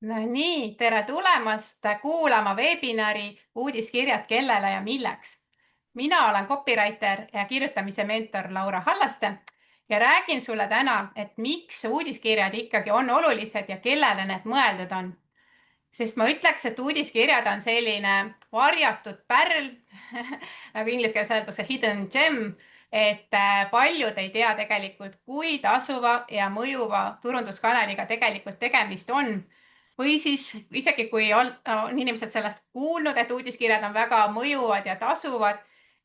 No nii, tere tulemast kuulama webinari Uudiskirjad kellele ja milleks. Mina olen copywriter ja kirjutamise mentor Laura Hallaste ja räägin sulle täna, et miks uudiskirjad ikkagi on olulised ja kellele need mõeldud on. Sest ma ütleks, et uudiskirjad on selline varjatud pärl nagu inglise keeles öeldakse hidden gem, et paljud ei tea tegelikult, kui tasuva ja mõjuva turunduskanaliga tegelikult tegemist on. Või siis isegi kui on inimesed sellest kuulnud, et uudiskirjad on väga mõjuvad ja tasuvad,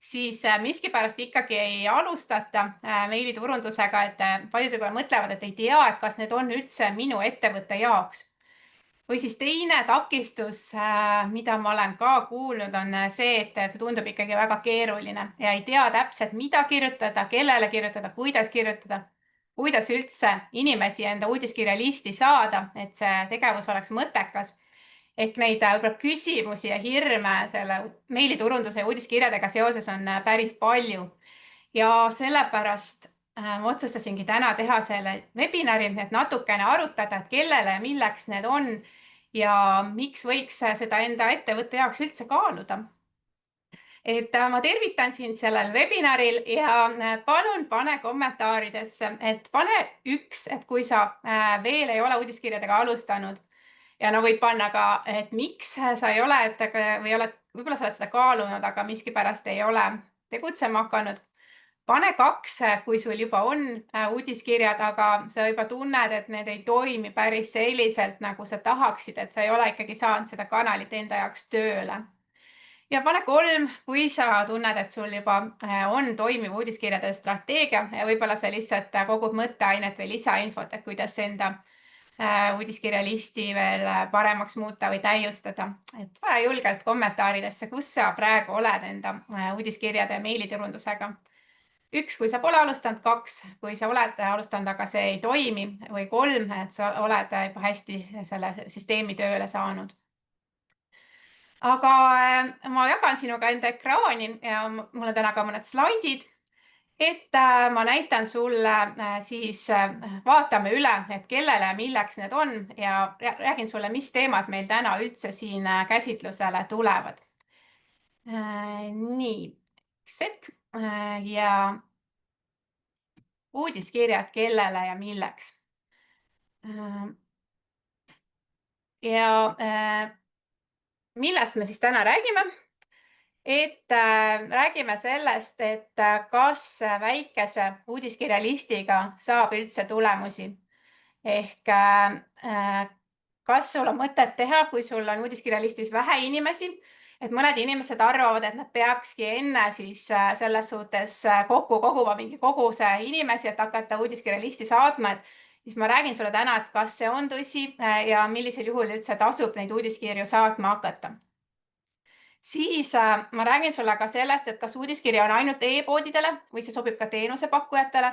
siis miskipärast ikkagi ei alustata meiliturundusega, et paljud võib-olla mõtlevad, et ei tea, et kas need on üldse minu ettevõtte jaoks. Või siis teine takistus, mida ma olen ka kuulnud, on see, et see tundub ikkagi väga keeruline ja ei tea täpselt, mida kirjutada, kellele kirjutada, kuidas üldse inimesi enda uudiskirja listi saada, et see tegevus oleks mõttekas. Ehk neid võib-olla küsimusi ja hirme selle meiliturunduse ja uudiskirjadega seoses on päris palju. Ja sellepärast ma otsustasingi täna teha selle webinari, et natukene arutada, et kellele ja milleks need on ja miks võiks seda enda ettevõtte jaoks üldse kaaluda. Et ma tervitan sind sellel webinaril ja palun pane kommentaaridesse, et pane üks, et kui sa veel ei ole uudiskirjadega alustanud ja no võib panna ka, et miks sa ei ole, võib-olla sa oled seda kaalunud, aga miskipärast ei ole tegutsema hakanud. Pane 2, kui sul juba on uudiskirjad, aga sa juba tunned, et need ei toimi päris selliselt, nagu sa tahaksid, et sa ei ole ikkagi saanud seda kanalit enda jaoks tööle. Ja pane 3, kui sa tunned, et sul juba on toimiv uudiskirjade strateegia ja võib-olla sa lihtsalt kogud mõtteainet või lisainfot, et kuidas enda uudiskirja listi veel paremaks muuta või täiustada. Et pane julgelt kommentaaridesse, kus sa praegu oled enda uudiskirjade ja meiliturundusega. 1, kui sa pole alustanud, 2, kui sa oled alustanud, aga see ei toimi, või 3, et sa oled juba hästi selle süsteemi tööle saanud. Aga ma jagan sinuga enda ekraani ja mul on täna ka mõned slaidid, et ma näitan sulle siis, vaatame üle, et kellele ja milleks need on ja räägin sulle, mis teemad meil täna üldse siin käsitlusele tulevad. Nii, üks hetk ja uudiskirjad kellele ja milleks. Ja millest me siis täna räägime? Et räägime sellest, et kas väikese uudiskirja listiga saab üldse tulemusi. Ehk kas sul on mõtet teha, kui sul on uudiskirja listis vähe inimesi, et mõned inimesed arvavad, et nad peakski enne siis selles suhtes kokku koguma mingi koguse inimesi, et hakata uudiskirja listi saatma, et siis ma räägin sulle täna, et kas see on tõsi ja millisel juhul üldse tasub neid uudiskirju saatma hakata. Siis ma räägin sulle ka sellest, et kas uudiskiri on ainult e-poodidele või see sobib ka teenusepakkujatele.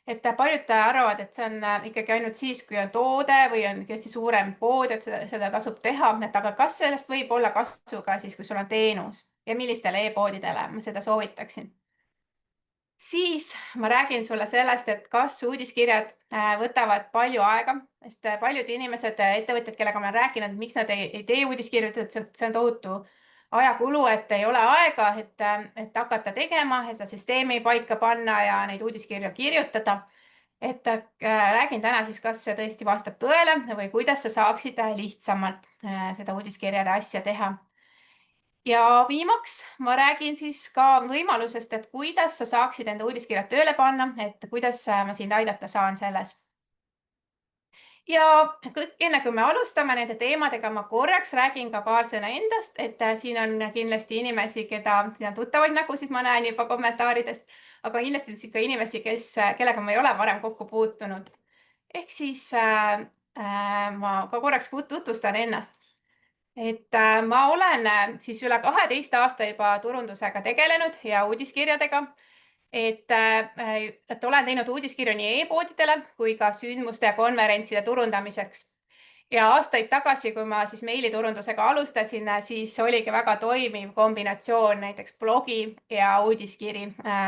Et paljud arvavad, et see on ikkagi ainult siis, kui on toode või on hästi suurem pood, et seda tasub teha. Aga kas sellest võib olla kasu ka siis, kui sul on teenus ja millistele e-poodidele ma seda soovitaksin? Siis ma räägin sulle sellest, et kas uudiskirjad võtavad palju aega, sest paljud inimesed, ettevõtjad, kellega ma olen rääkinud, miks nad ei tee uudiskirju, ütlevad, et see on tohutu ajakulu, et ei ole aega, et hakata tegema ja seda süsteemi paika panna ja neid uudiskirju kirjutada. Et räägin täna siis, kas see tõesti vastab tõele või kuidas sa saaksid lihtsamalt seda uudiskirjade asja teha. Ja viimaks ma räägin siis ka võimalusest, et kuidas sa saaksid enda uudiskirjad tööle panna, et kuidas ma sind aidata saan selles. Ja enne kui me alustame nende teemadega, ma korraks räägin ka paar sõna endast, et siin on kindlasti inimesi, keda siin on tuttavaid nägusid, ma näen juba kommentaaridest, aga kindlasti on siin ka inimesi, kellega ma ei ole varem kokku puutunud. Ehk siis ma ka korraks tutvustan ennast. Et ma olen siis üle 12 aasta juba turundusega tegelenud ja uudiskirjadega. Et olen teinud uudiskirju nii e-poodidele kui ka sündmuste ja konverentside turundamiseks. Ja aastaid tagasi, kui ma siis meiliturundusega alustasin, siis oligi väga toimiv kombinatsioon näiteks blogi ja uudiskiri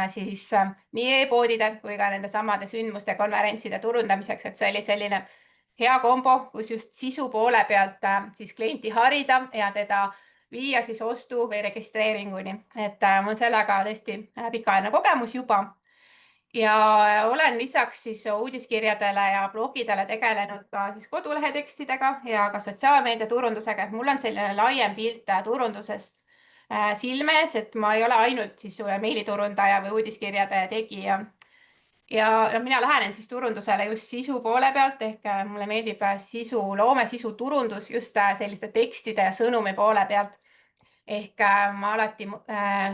siis nii e-poodide kui ka nende samade sündmuste ja konverentside turundamiseks, et see oli selline hea kombo, kus just sisu poole pealt siis klienti harida ja teda viia siis ostu või registreeringuni. Et mul sellega tõesti pikaajaline kogemus juba. Ja olen lisaks siis uudiskirjadele ja blogidele tegelenud ka siis kodulehe tekstidega ja ka sotsiaalmeedia turundusega. Mul on selline laiem pilt turundusest silme ees, et ma ei ole ainult siis meiliturundaja või uudiskirjade tegija. Ja mina lähenen siis turundusele just sisu poole pealt ehk mulle meeldib loome sisu turundus just selliste tekstide ja sõnumi poole pealt. Ehk ma alati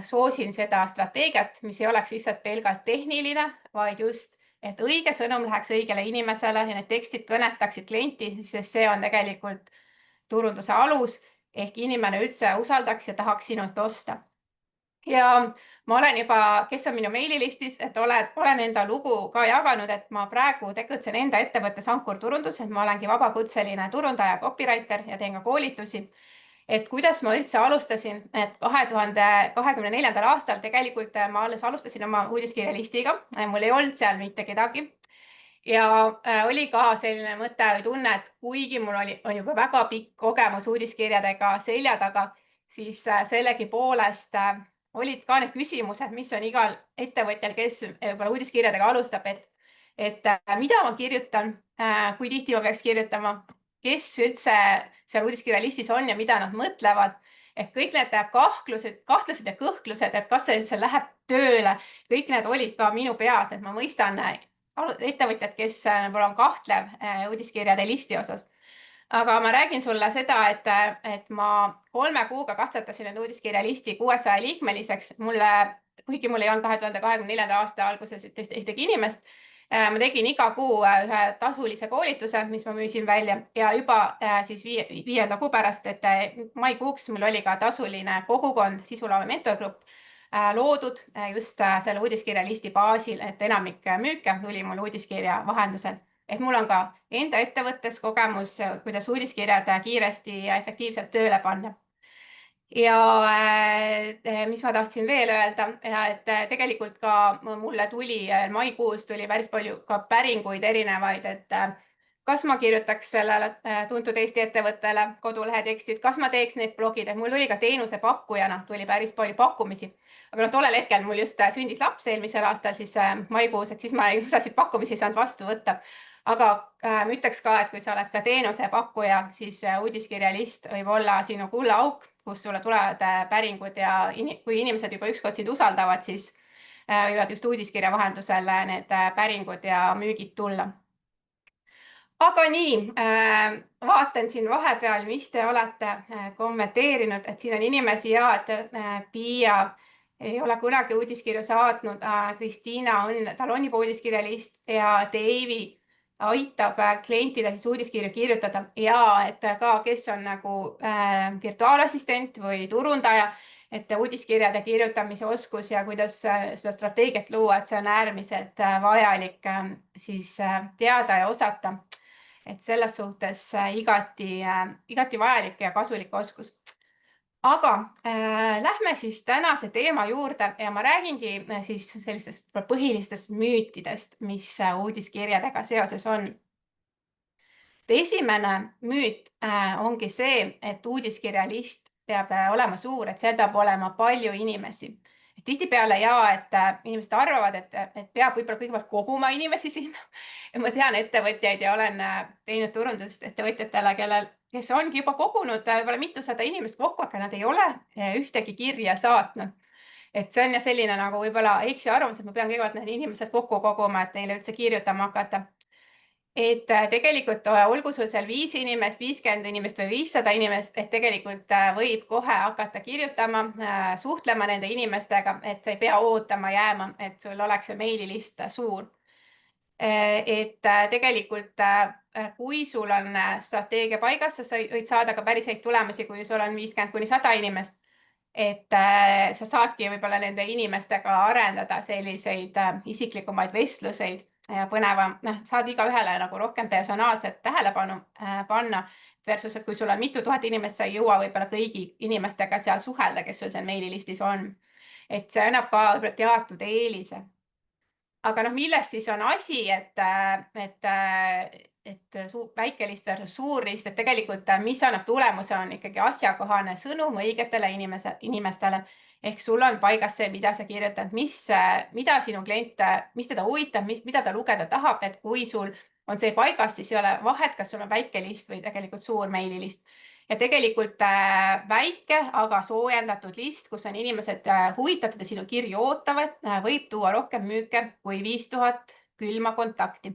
soosin seda strateegiat, mis ei oleks lihtsalt pelgalt tehniline, vaid just, et õige sõnum läheks õigele inimesele ja need tekstid kõnetaksid klienti, sest see on tegelikult turunduse alus ehk inimene üldse usaldaks ja tahaks sinult osta. Ja ma olen juba, kes on minu meililistis, et olen enda lugu ka jaganud, et ma praegu tegutsen enda ettevõttes Ankur Turundus, et ma olengi vabakutseline turundaja, copywriter ja teen ka koolitusi. Et kuidas ma üldse alustasin, et 2024. aastal tegelikult ma alles alustasin oma uudiskirjalistiga, mul ei olnud seal mitte kedagi. Ja oli ka selline mõte või tunne, et kuigi mul on juba väga pikk kogemus uudiskirjadega selja taga, siis sellegipoolest olid ka need küsimused, mis on igal ettevõtjal, kes võib-olla uudiskirjadega alustab, et mida ma kirjutan, kui tihti ma peaks kirjutama, kes üldse seal uudiskirjalistis on ja mida nad mõtlevad. Ehk kõik need kahtlused ja kõhklused, et kas see üldse läheb tööle, kõik need olid ka minu peas, et ma mõistan ettevõtjad, kes võib-olla on kahtlev uudiskirjade listi osas. Aga ma räägin sulle seda, et ma 3 kuuga katsetasin end uudiskirja listi 600 liikmeliseks. Kuigi mul ei olnud 2024. aasta alguses ühtegi inimest, ma tegin iga kuu ühe tasulise koolituse, mis ma müüsin välja ja juba siis 5. kuu pärast, et maikuuks mul oli ka tasuline kogukond Sisuloome mentorgrupp loodud just selle uudiskirja listi baasil, et enamik müüke tuli mul uudiskirja vahendusel. Et mul on ka enda ettevõttes kogemus, kuidas uudiskirjad kiiresti ja efektiivselt tööle panna. Ja mis ma tahtsin veel öelda, et tegelikult ka mulle tuli maikuus tuli päris palju ka päringuid erinevaid, et kas ma kirjutaks sellele tuntud Eesti ettevõttele kodulehe tekstid, kas ma teeks neid blogid, et mul tuli ka teenusepakkujana tuli päris palju pakkumisi. Aga tollel hetkel mul just sündis laps eelmisel aastal siis maikuus, et siis ma osasid pakkumisi ei saanud vastu võtta. Aga ma ütleks ka, et kui sa oled ka teenusepakkuja, siis uudiskirjalist võib olla sinu kullaauk, kus sulle tulevad päringud ja kui inimesed juba ükskord sind usaldavad, siis võivad just uudiskirja vahendusel need päringud ja müügid tulla. Aga nii, vaatan siin vahepeal, mis te olete kommenteerinud, et siin on inimesi ja, et Piia ei ole kunagi uudiskirju saatnud, Kristiina tal on juba uudiskirjalist ja Deivi aitab klientidel siis uudiskirju kirjutada ja et ka, kes on nagu virtuaalassistent või turundaja, et uudiskirjade kirjutamise oskus ja kuidas seda strateegiat luua, et see on äärmiselt vajalik siis teada ja osata. Et selles suhtes igati vajalik ja kasulik oskus. Aga lähme siis tänase teema juurde ja ma räägingi siis sellistest põhilistest müütidest, mis uudiskirjadega seoses on. Esimene müüt ongi see, et uudiskirjalist peab olema suur, et seal peab olema palju inimesi. Tihtipeale et inimesed arvavad, et peab võib-olla kõigepealt koguma inimesi sinna. Ja ma tean ettevõtjaid ja olen teinud turundust ettevõtjatele, kes ongi juba kogunud võib-olla mitusada inimest kokku, aga nad ei ole ühtegi kirja saatnud. Et see on ja selline nagu võib-olla eksiarvamus, et ma pean kõigepealt need inimesed kokku koguma, et neile üldse kirjutama hakata. Et tegelikult olgu sul seal 5 inimest, 50 inimest või 500 inimest, et tegelikult võib kohe hakata kirjutama, suhtlema nende inimestega, et sa ei pea ootama jääma, et sul oleks see meililist suur. Et tegelikult, kui sul on strateegia paigas, sa võid saada ka päris häid tulemusi, kui sul on 50 kuni 100 inimest. Et sa saadki võib-olla nende inimestega arendada selliseid isiklikumaid vestluseid ja põneva, saad igaühele nagu rohkem personaalset tähelepanu panna versus, et kui sul on mitu tuhat inimest, sa ei jõua võib-olla kõigi inimestega seal suhelda, kes sul seal meililistis on. Et see annab ka teatud eelise. Aga milles siis on asi, et et väikelist versus suurlist, et tegelikult mis annab tulemuse, on ikkagi asjakohane sõnum õigetele inimestele. Ehk sul on paigas see, mida sa kirjutad, mida sinu klient, mis teda huvitab, mida ta lugeda tahab, et kui sul on see paigas, siis ei ole vahet, kas sul on väike list või tegelikult suur meililist. Ja tegelikult väike, aga soojendatud list, kus on inimesed huvitatud ja sinu kirju ootavad, võib tuua rohkem müüke kui 5000 külma kontakti.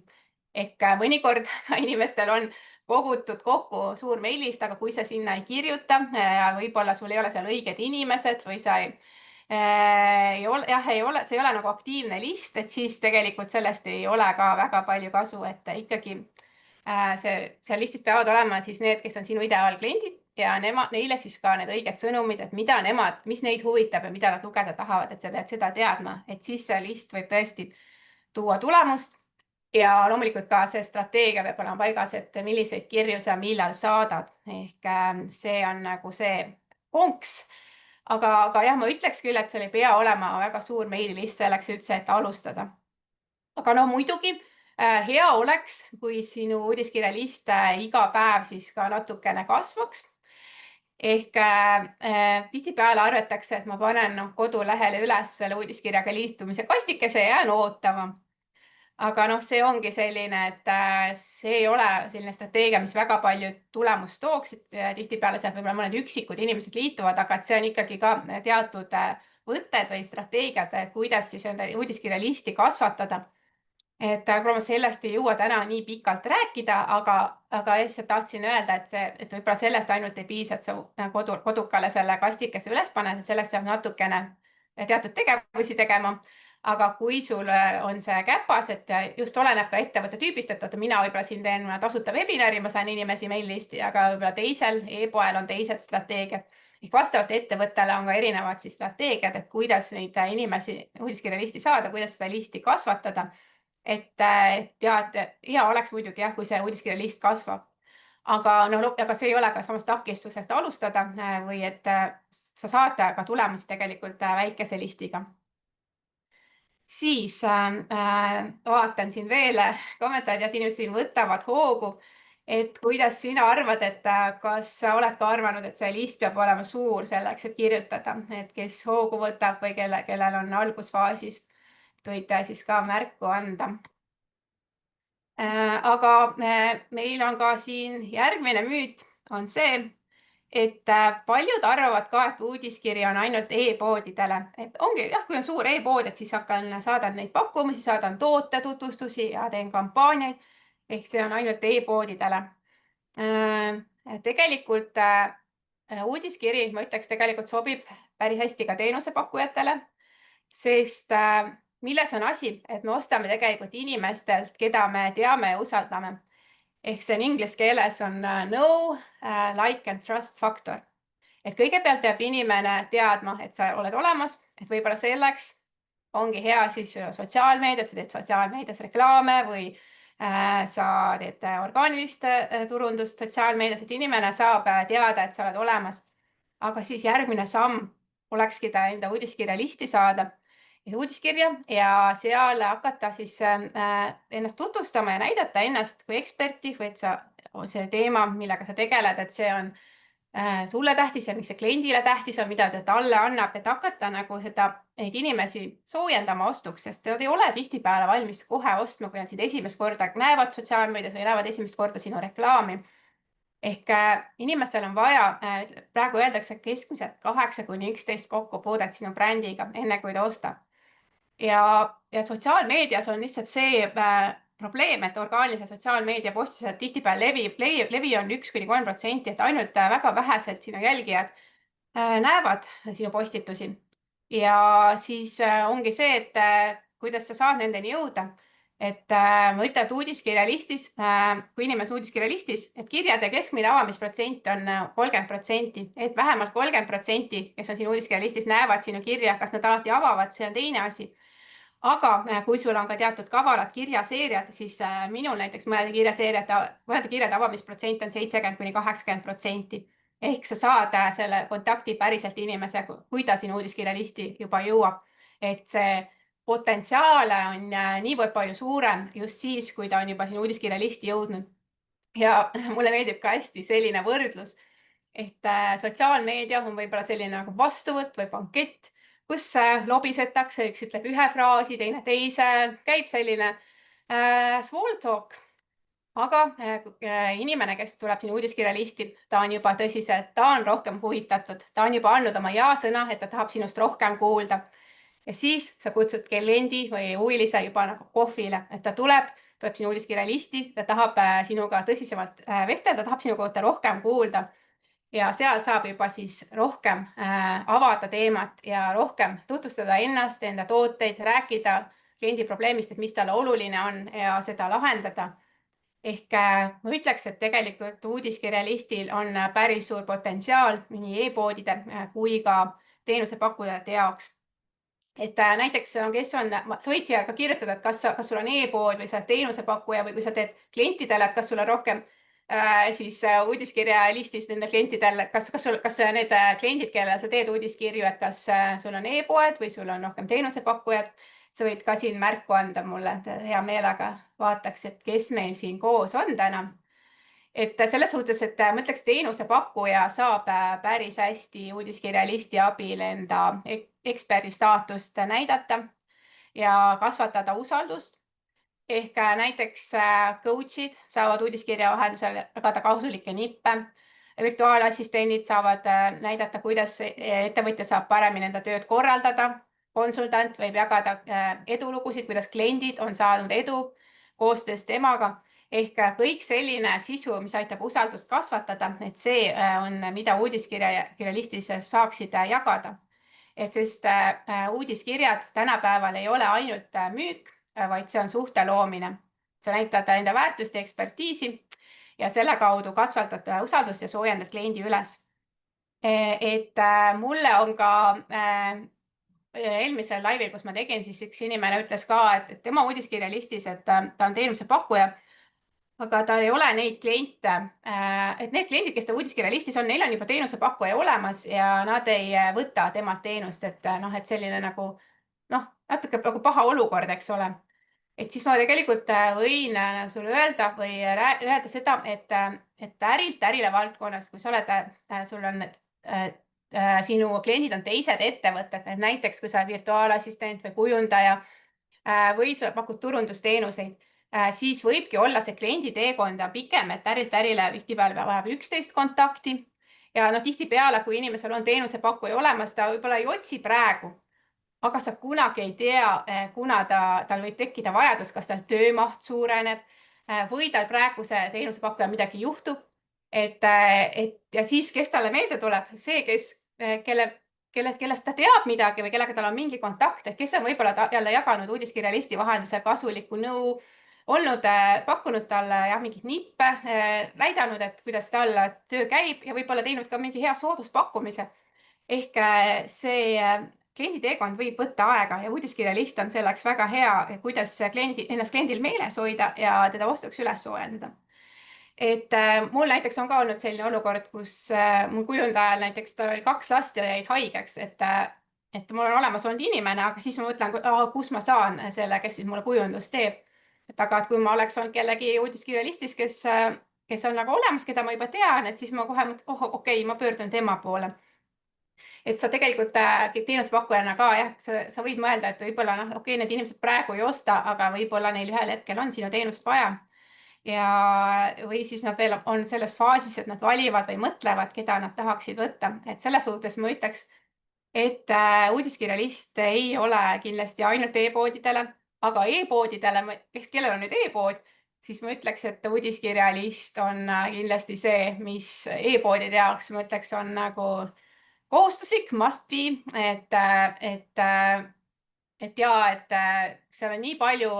Ehk mõnikord inimestel on kogutud kokku suur meilist, aga kui sa sinna ei kirjuta, võib-olla sul ei ole seal õiged inimesed või sa ei ole, see ei ole nagu aktiivne list, et siis tegelikult sellest ei ole ka väga palju kasu, et ikkagi seal listis peavad olema siis need, kes on sinu ideaalkliendid ja neile siis ka need õiged sõnumid, et mis neid huvitab ja mida nad lugeda tahavad, et sa pead seda teadma, et siis see list võib tõesti tuua tulemust. Ja loomulikult ka see strateegia peab olema paigas, et milliseid kirju sa millal saadad. Ehk see on nagu see konks. Aga jah, ma ütleks küll, et sul ei pea olema väga suur meililist selleks üldse, et alustada. Aga no muidugi hea oleks, kui sinu uudiskirjalist iga päev siis ka natukene kasvaks. Ehk tihtipeale arvatakse, et ma panen kodulehele üles selle uudiskirjaga liitumise kastikese ja jään ootama. Aga see ongi selline, et see ei ole selline strateegia, mis väga palju tulemust tooks, et tihtipeale sealt võib-olla mõned üksikud inimesed liituvad, aga et see on ikkagi ka teatud võtted või strateegiad, kuidas siis enda uudiskirja listi kasvatada. Et ma sellest ei jõua täna nii pikalt rääkida, aga lihtsalt tahtsin öelda, et võib-olla sellest ainult ei piisa, et sa kodukale selle kastikese üles paned, et selleks peab natukene teatud tegevusi tegema. Aga kui sul on see käpas, et just oleneb ka ettevõtte tüübist, et mina võib-olla siin teen tasuta webinari, ma saan inimesi meillisti, aga võib-olla teisel e-poel on teised strateegiad. Ehk vastavalt ettevõttele on ka erinevad siis strateegiad, et kuidas neid inimesi uudiskirja listi saada, kuidas seda listi kasvatada. Et hea oleks muidugi jah, kui see uudiskirja list kasvab. Aga see ei ole ka samas takistusest alustada või et sa saad ka tulemusi tegelikult väikese listiga. Siis vaatan siin veel kommentaarid, et inimesed siin võtavad hoogu, et kuidas sina arvad, et kas sa oled ka arvanud, et see list peab olema suur selleks, et kirjutada, et kes hoogu võtab või kellel on algusfaasis, võite siis ka märku anda. Aga meil on ka siin järgmine müüt on see, et paljud arvavad ka, et uudiskiri on ainult e-poodidele, et ongi jah, kui on suur e-pood, et siis saadan neid pakkumisi, saadan tootetutvustusi ja teen kampaaniaid. Ehk see on ainult e-poodidele. Tegelikult uudiskiri, ma ütleks, tegelikult sobib päris hästi ka teenusepakkujatele, sest milles on asi, et me ostame tegelikult inimestelt, keda me teame ja usaldame. Ehk see on inglise keeles on know, like and trust factor. Et kõigepealt peab inimene teadma, et sa oled olemas, et võib-olla selleks ongi hea siis sotsiaalmeediat, sa teed sotsiaalmeedias reklaame või sa teed orgaanilist turundust sotsiaalmeedias, et inimene saab teada, et sa oled olemas. Aga siis järgmine samm olekski ta enda uudiskirja listi saada. Uudiskirja ja seal hakata siis ennast tutvustama ja näidata ennast kui eksperti või et see teema, millega sa tegeled, et see on sulle tähtis ja miks see kliendile tähtis on, mida ta talle annab, et hakata nagu neid inimesi soojendama ostuks, sest nad ei ole tihtipeale valmis kohe ostma, kui nad sind esimest korda näevad sotsiaalmeedias või näevad esimest korda sinu reklaami. Ehk inimestel on vaja, praegu öeldakse keskmiselt 8–11 kokkupuudet sinu brändiga, enne kui ta ostab. Ja sotsiaalmeedias on lihtsalt see probleem, et orgaanilise sotsiaalmeedia postised tihtipeale levi on 1–3%, et ainult väga vähesed sinu jälgijad näevad sinu postitusi. Ja siis ongi see, et kuidas sa saad nendeni jõuda. Et ma ütlen, et uudiskirja listis, kui inimene uudiskirja listis, et kirjade keskmine avamisprotsent on 30%, et vähemalt 30%, kes on sinu uudiskirja listis, näevad sinu kirja, kas nad alati avavad, see on teine asi. Aga kui sul on ka teatud kavalad kirjaseeriad, siis minul näiteks mõnede kirjade avamisprotsent on 70–80%. Ehk sa saad selle kontakti päriselt inimese, kui ta sinu uudiskirja listi juba jõuab. Et see potentsiaal on niivõrd palju suurem just siis, kui ta on juba sinu uudiskirja listi jõudnud. Ja mulle meeldib ka hästi selline võrdlus, et sotsiaalmeedia on võib-olla selline nagu vastuvõtt või bankett, kus lobisetakse, üks ütleb ühe fraasi, teine teise, käib selline small talk. Aga inimene, kes tuleb siin uudiskirjalisti, ta on juba tõsiselt, ta on rohkem huvitatud, ta on juba andnud oma ja-sõna, et ta tahab sinust rohkem kuulda. Ja siis sa kutsud kliendi või huvilise juba nagu kohvile, et ta tuleb sinu uudiskirjalisti, ta tahab sinuga tõsisemalt vestelda, tahab sinuga rohkem kuulda. Ja seal saab juba siis rohkem avada teemat ja rohkem tutvustada ennast, enda tooteid, rääkida kliendi probleemist, et mis talle oluline on ja seda lahendada. Ehk ma ütleks, et tegelikult uudiskirjalistil on päris suur potentsiaal nii e-poodide kui ka teenusepakkujate jaoks. Et näiteks, kes on, sa võid siia ka kirjutada, et kas sul on e-pood või sa oled teenusepakkuja või kui sa teed klientidele, et kas sul on rohkem uudiskirjalistis nende klientidel, kas need kliendid, kellele sa teed uudiskirju, et kas sul on e-poed või sul on rohkem teenusepakkujad. Sa võid ka siin märku anda mulle, et hea meelega vaataks, et kes meil siin koos on täna. Et selles suhtes, et ma ütleks, teenusepakkuja saab päris hästi uudiskirjalisti abil enda eksperdi staatust näidata ja kasvatada usaldust. Ehk näiteks coach'id saavad uudiskirja vahendusel jagada kasulikke nippe. Virtuaalassistendid saavad näidata, kuidas ettevõtja saab paremini enda tööd korraldada. Konsultant võib jagada edulugusid, kuidas kliendid on saanud edu koostöös temaga. Ehk kõik selline sisu, mis aitab usaldust kasvatada, et see on, mida uudiskirjalistis saaksid jagada. Sest uudiskirjad tänapäeval ei ole ainult müük, vaid see on suhte loomine. Sa näitad enda väärtust ja ekspertiisi ja selle kaudu kasvatad usaldust ja soojendad kliendi üles. Et mulle on ka eelmisel laivil, kus ma tegin, siis üks inimene ütles ka, et tema uudiskirjalistis, et ta on teenusepakkuja, aga tal ei ole neid kliente, et need kliendid, kes ta uudiskirjalistis on, neil on juba teenusepakkuja olemas ja nad ei võta temalt teenust, et selline nagu natuke nagu paha olukord, eks ole. Et siis ma tegelikult võin sulle öelda või öelda seda, et ärilt ärile valdkonnas, kui sa oled, sul on sinu kliendid on teised ettevõtted, näiteks kui sa oled virtuaalassistent või kujundaja või sa pakud turundusteenuseid, siis võibki olla see kliendi teekond pikem, et ärilt ärile tihtipeale vajab 11 kontakti. Ja tihtipeale, kui inimesel on teenusepakkuja olemas, ta võib-olla ei otsi praegu, aga sa kunagi ei tea, kuna tal võib tekkida vajadus, kas tal töömaht suureneb või tal praegu see teenusepakkuja midagi juhtub. Ja siis, kes talle meelde tuleb, see, kellest ta teab midagi või kellega tal on mingi kontakt, et kes on võib-olla jälle jaganud uudiskirjalisti vahendusel kasulikku nõu, olnud, pakkunud talle mingit nippe, näidanud, et kuidas tal töö käib ja võib-olla teinud ka mingi hea sooduspakkumise. Ehk see kliendi teekond võib võtta aega ja uudiskirjalist on selleks väga hea, kuidas ennast kliendil meeles hoida ja teda ostuks üles soojendada. Et mul näiteks on ka olnud selline olukord, kus mul kujundajal näiteks tal oli 2 last ja jäid haigeks, et mul on olemas olnud inimene, aga siis ma mõtlen, kus ma saan selle, kes siis mulle kujundust teeb. Aga kui ma oleks olnud kellegi uudiskirjalistis, kes on nagu olemas, keda ma juba tean, et siis ma kohe mõtlen, okei, ma pöördun tema poole. Et sa tegelikult teenusepakkujana ka sa võid mõelda, et võib-olla okei, need inimesed praegu ei osta, aga võib-olla neil ühel hetkel on sinu teenust vaja. Või siis nad veel on selles faasis, et nad valivad või mõtlevad, keda nad tahaksid võtta. Et selles suhtes ma ütleks, et uudiskirjalist ei ole kindlasti ainult e-poodidele, aga e-poodidele, kellel on nüüd e-pood, siis ma ütleks, et uudiskirjalist on kindlasti see, mis e-poodide jaoks ma ütleks on nagu kohustuslik, must be, et seal on nii palju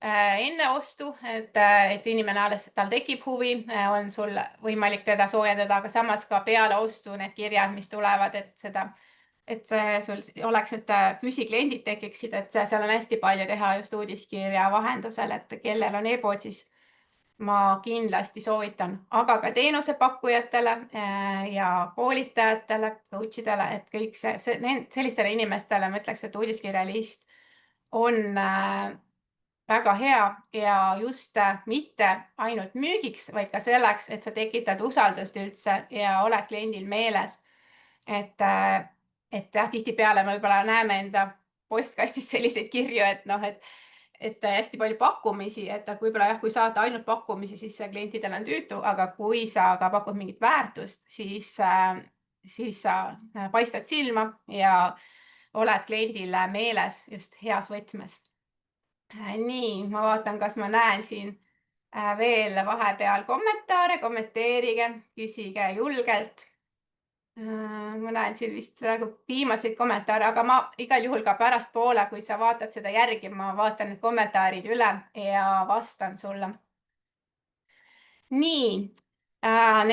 enne ostu, et inimene alles, tal tekib huvi, on sul võimalik teda soojendada, aga samas ka peale ostu need kirjad, mis tulevad, et see sul oleks, et püsikliendid tekiksid, et seal on hästi palju teha just uudiskirja vahendusel, et kellel on e-pood, siis ma kindlasti soovitan, aga ka teenusepakkujatele ja koolitajatele, coach idele, et kõik sellistele inimestele ma ütleks, et uudiskirjalist on väga hea ja just mitte ainult müügiks, vaid ka selleks, et sa tekitad usaldust üldse ja oled kliendil meeles. Et, et jah, tihtipeale me võib-olla näeme enda postkastis selliseid kirju, et noh, et hästi palju pakkumisi, et võib-olla jah, kui saata ainult pakkumisi, siis see klientidel on tüütu, aga kui sa ka pakud mingit väärtust, siis sa paistad silma ja oled kliendile meeles just heas võtmes. Nii, ma vaatan, kas ma näen siin veel vahepeal kommentaare, kommenteerige, küsige julgelt. Ma näen siin vist praegu viimaseid kommentaare, aga ma igal juhul ka pärastpoole, kui sa vaatad seda järgi, ma vaatan need kommentaarid üle ja vastan sulle. Nii,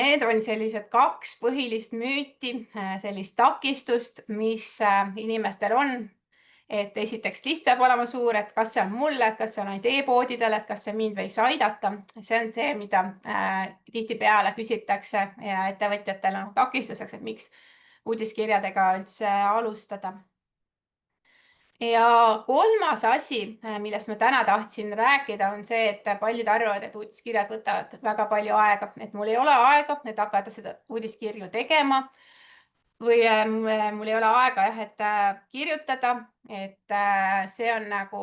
need on sellised 2 põhilist müüti, sellist takistust, mis inimestel on. Et esiteks list peab olema suur, et kas see on mulle, kas see on ainult e-poodidele, et kas see mind võiks aidata. See on see, mida tihtipeale küsitakse ja ettevõtjatel on takistuseks, et miks uudiskirjadega üldse alustada. Ja kolmas asi, millest ma täna tahtsin rääkida, on see, et paljud arvavad, et uudiskirjad võtavad väga palju aega, et mul ei ole aega, et hakata seda uudiskirju tegema või mul ei ole aega jah, et kirjutada, et see on nagu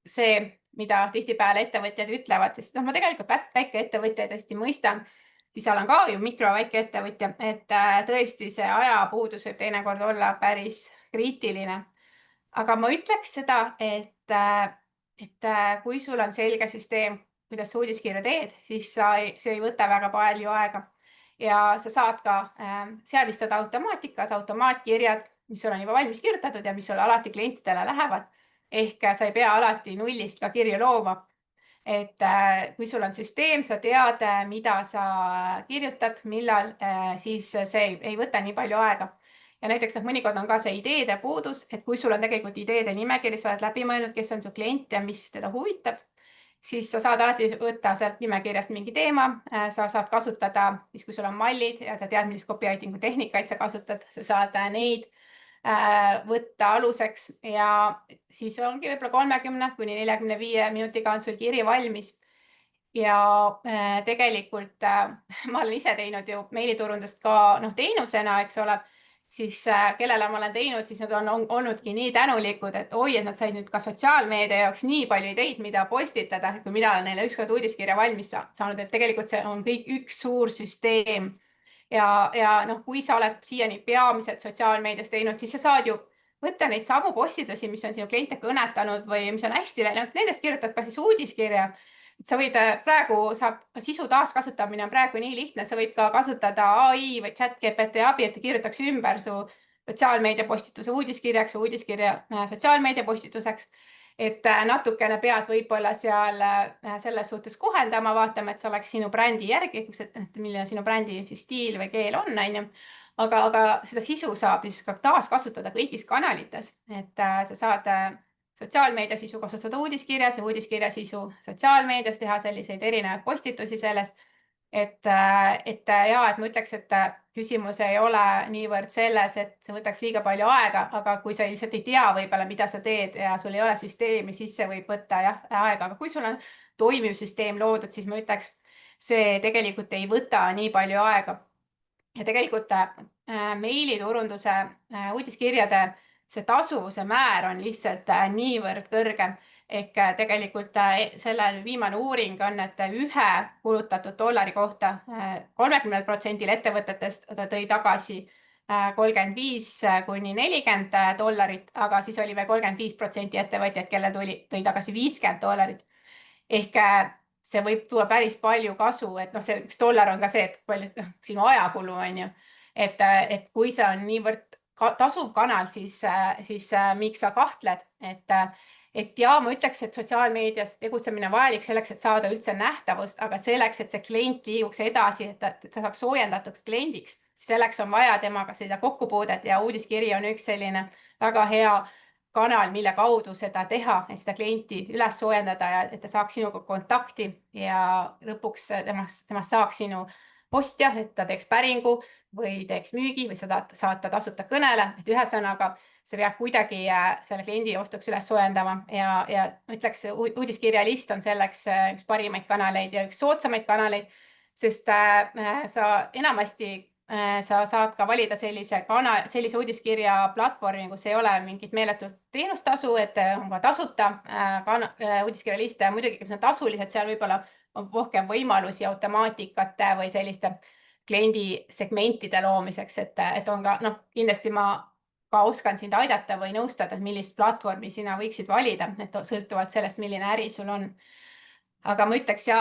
see, mida tihtipeale ettevõtjad ütlevad, sest ma tegelikult väikeettevõtjaid hästi mõistan, siis seal on ka ju mikro väikeettevõtja, et tõesti see ajapuudus võib teinekord olla päris kriitiline. Aga ma ütleks seda, et kui sul on selge süsteem, kuidas sa uudiskirju teed, siis see ei võta väga palju aega. Ja sa saad ka seadistada automaatikad, automaatkirjad, mis sul on juba valmis kirjutatud ja mis sul alati klientidele lähevad. Ehk sa ei pea alati nullist ka kirju looma. Et kui sul on süsteem, sa tead, mida sa kirjutad, millal, siis see ei võta nii palju aega. Ja näiteks mõnikord on ka see ideede puudus, et kui sul on tegelikult ideede nimekiri, sa oled läbi mõelnud, kes on su klient ja mis teda huvitab, siis sa saad alati võtta sealt nimekirjast mingi teema, sa saad kasutada, siis kui sul on mallid ja sa tead, millist copywritingu tehnikaid sa kasutad, sa saad neid võtta aluseks ja siis ongi võib-olla 30–45 minutiga on sul kiri valmis. Ja tegelikult ma olen ise teinud ju meiliturundust ka teenusena, eks ole, siis kellele ma olen teinud, siis nad on olnudki nii tänulikud, et oi, et nad said nüüd ka sotsiaalmeedia jaoks nii palju ideid, mida postitada, kui mina olen neile ükskord uudiskirja valmis saanud, et tegelikult see on kõik üks suur süsteem. Ja kui sa oled siiani peamiselt sotsiaalmeedias teinud, siis sa saad ju võtta neid samu postitusi, mis on sinu kliente kõnetanud või mis on hästi läinud, nendest kirjutad ka siis uudiskirja. Sa võid praegu sisu taaskasutamine on praegu nii lihtne, sa võid ka kasutada AI või ChatGPT abi, et ta kirjutaks ümber su sotsiaalmeedia postituse uudiskirjaks, uudiskirja sotsiaalmeedia postituseks. Et natukene pead võib-olla seal selles suhtes kohendama, vaatama, et see oleks sinu brändi järgi, et milline sinu brändi stiil või keel on, on ju. Aga seda sisu saab siis ka taaskasutada kõigis kanalites, et sa saad sotsiaalmeedia sisu kasutada uudiskirjas ja uudiskirja sisu sotsiaalmeedias, teha selliseid erinevaid postitusi sellest. Et ma ütleks, et küsimus ei ole niivõrd selles, et see võtaks liiga palju aega, aga kui sa lihtsalt ei tea võib-olla, mida sa teed ja sul ei ole süsteemi, siis see võib võtta jah aega. Aga kui sul on toimiv süsteem loodud, siis ma ütleks, see tegelikult ei võta nii palju aega. Ja tegelikult meiliturunduse uudiskirjade see tasuvuse määr on lihtsalt niivõrd kõrge. Ehk tegelikult selle viimane uuring on, et ühe kulutatud dollari kohta 30% ettevõtetest ta tõi tagasi $35–40, aga siis oli veel 35% ettevõtjaid, kelle tõi tagasi $50. Ehk see võib tuua päris palju kasu, et see $1 on ka see, et palju sinu ajakulu on ju. Et kui see on niivõrd tasuv kanal, siis miks sa kahtled, et ja ma ütleks, et sotsiaalmeedias tegutsemine vajalik selleks, et saada üldse nähtavust, aga selleks, et see klient liiguks edasi, et ta saaks soojendatuks kliendiks, selleks on vaja temaga seda kokkupuudet ja uudiskiri on üks selline väga hea kanal, mille kaudu seda teha, et seda klienti üles soojendada ja et ta saaks sinuga kontakti ja lõpuks temast saaks sinu ostja, et ta teeks päringu või teeks müügi või saata tasuta kõnele, et ühesõnaga sa pead kuidagi selle kliendi ostuks üles soojendama ja ütleks, uudiskirjalist on selleks üks parimaid kanaleid ja üks soodsamaid kanaleid, sest sa enamasti sa saad ka valida sellise uudiskirja platvormi, kus ei ole mingit meeletut teenustasu, et on ka tasuta uudiskirjaliste. Muidugi, kui need on tasulised, seal võib-olla on rohkem võimalusi automaatikate või selliste kliendi segmentide loomiseks, et on ka, kindlasti ma ka oskan sind aidata või nõustada, et millist platvormi sina võiksid valida, et sõltuvalt sellest, milline äri sul on. Aga ma ütleks ja,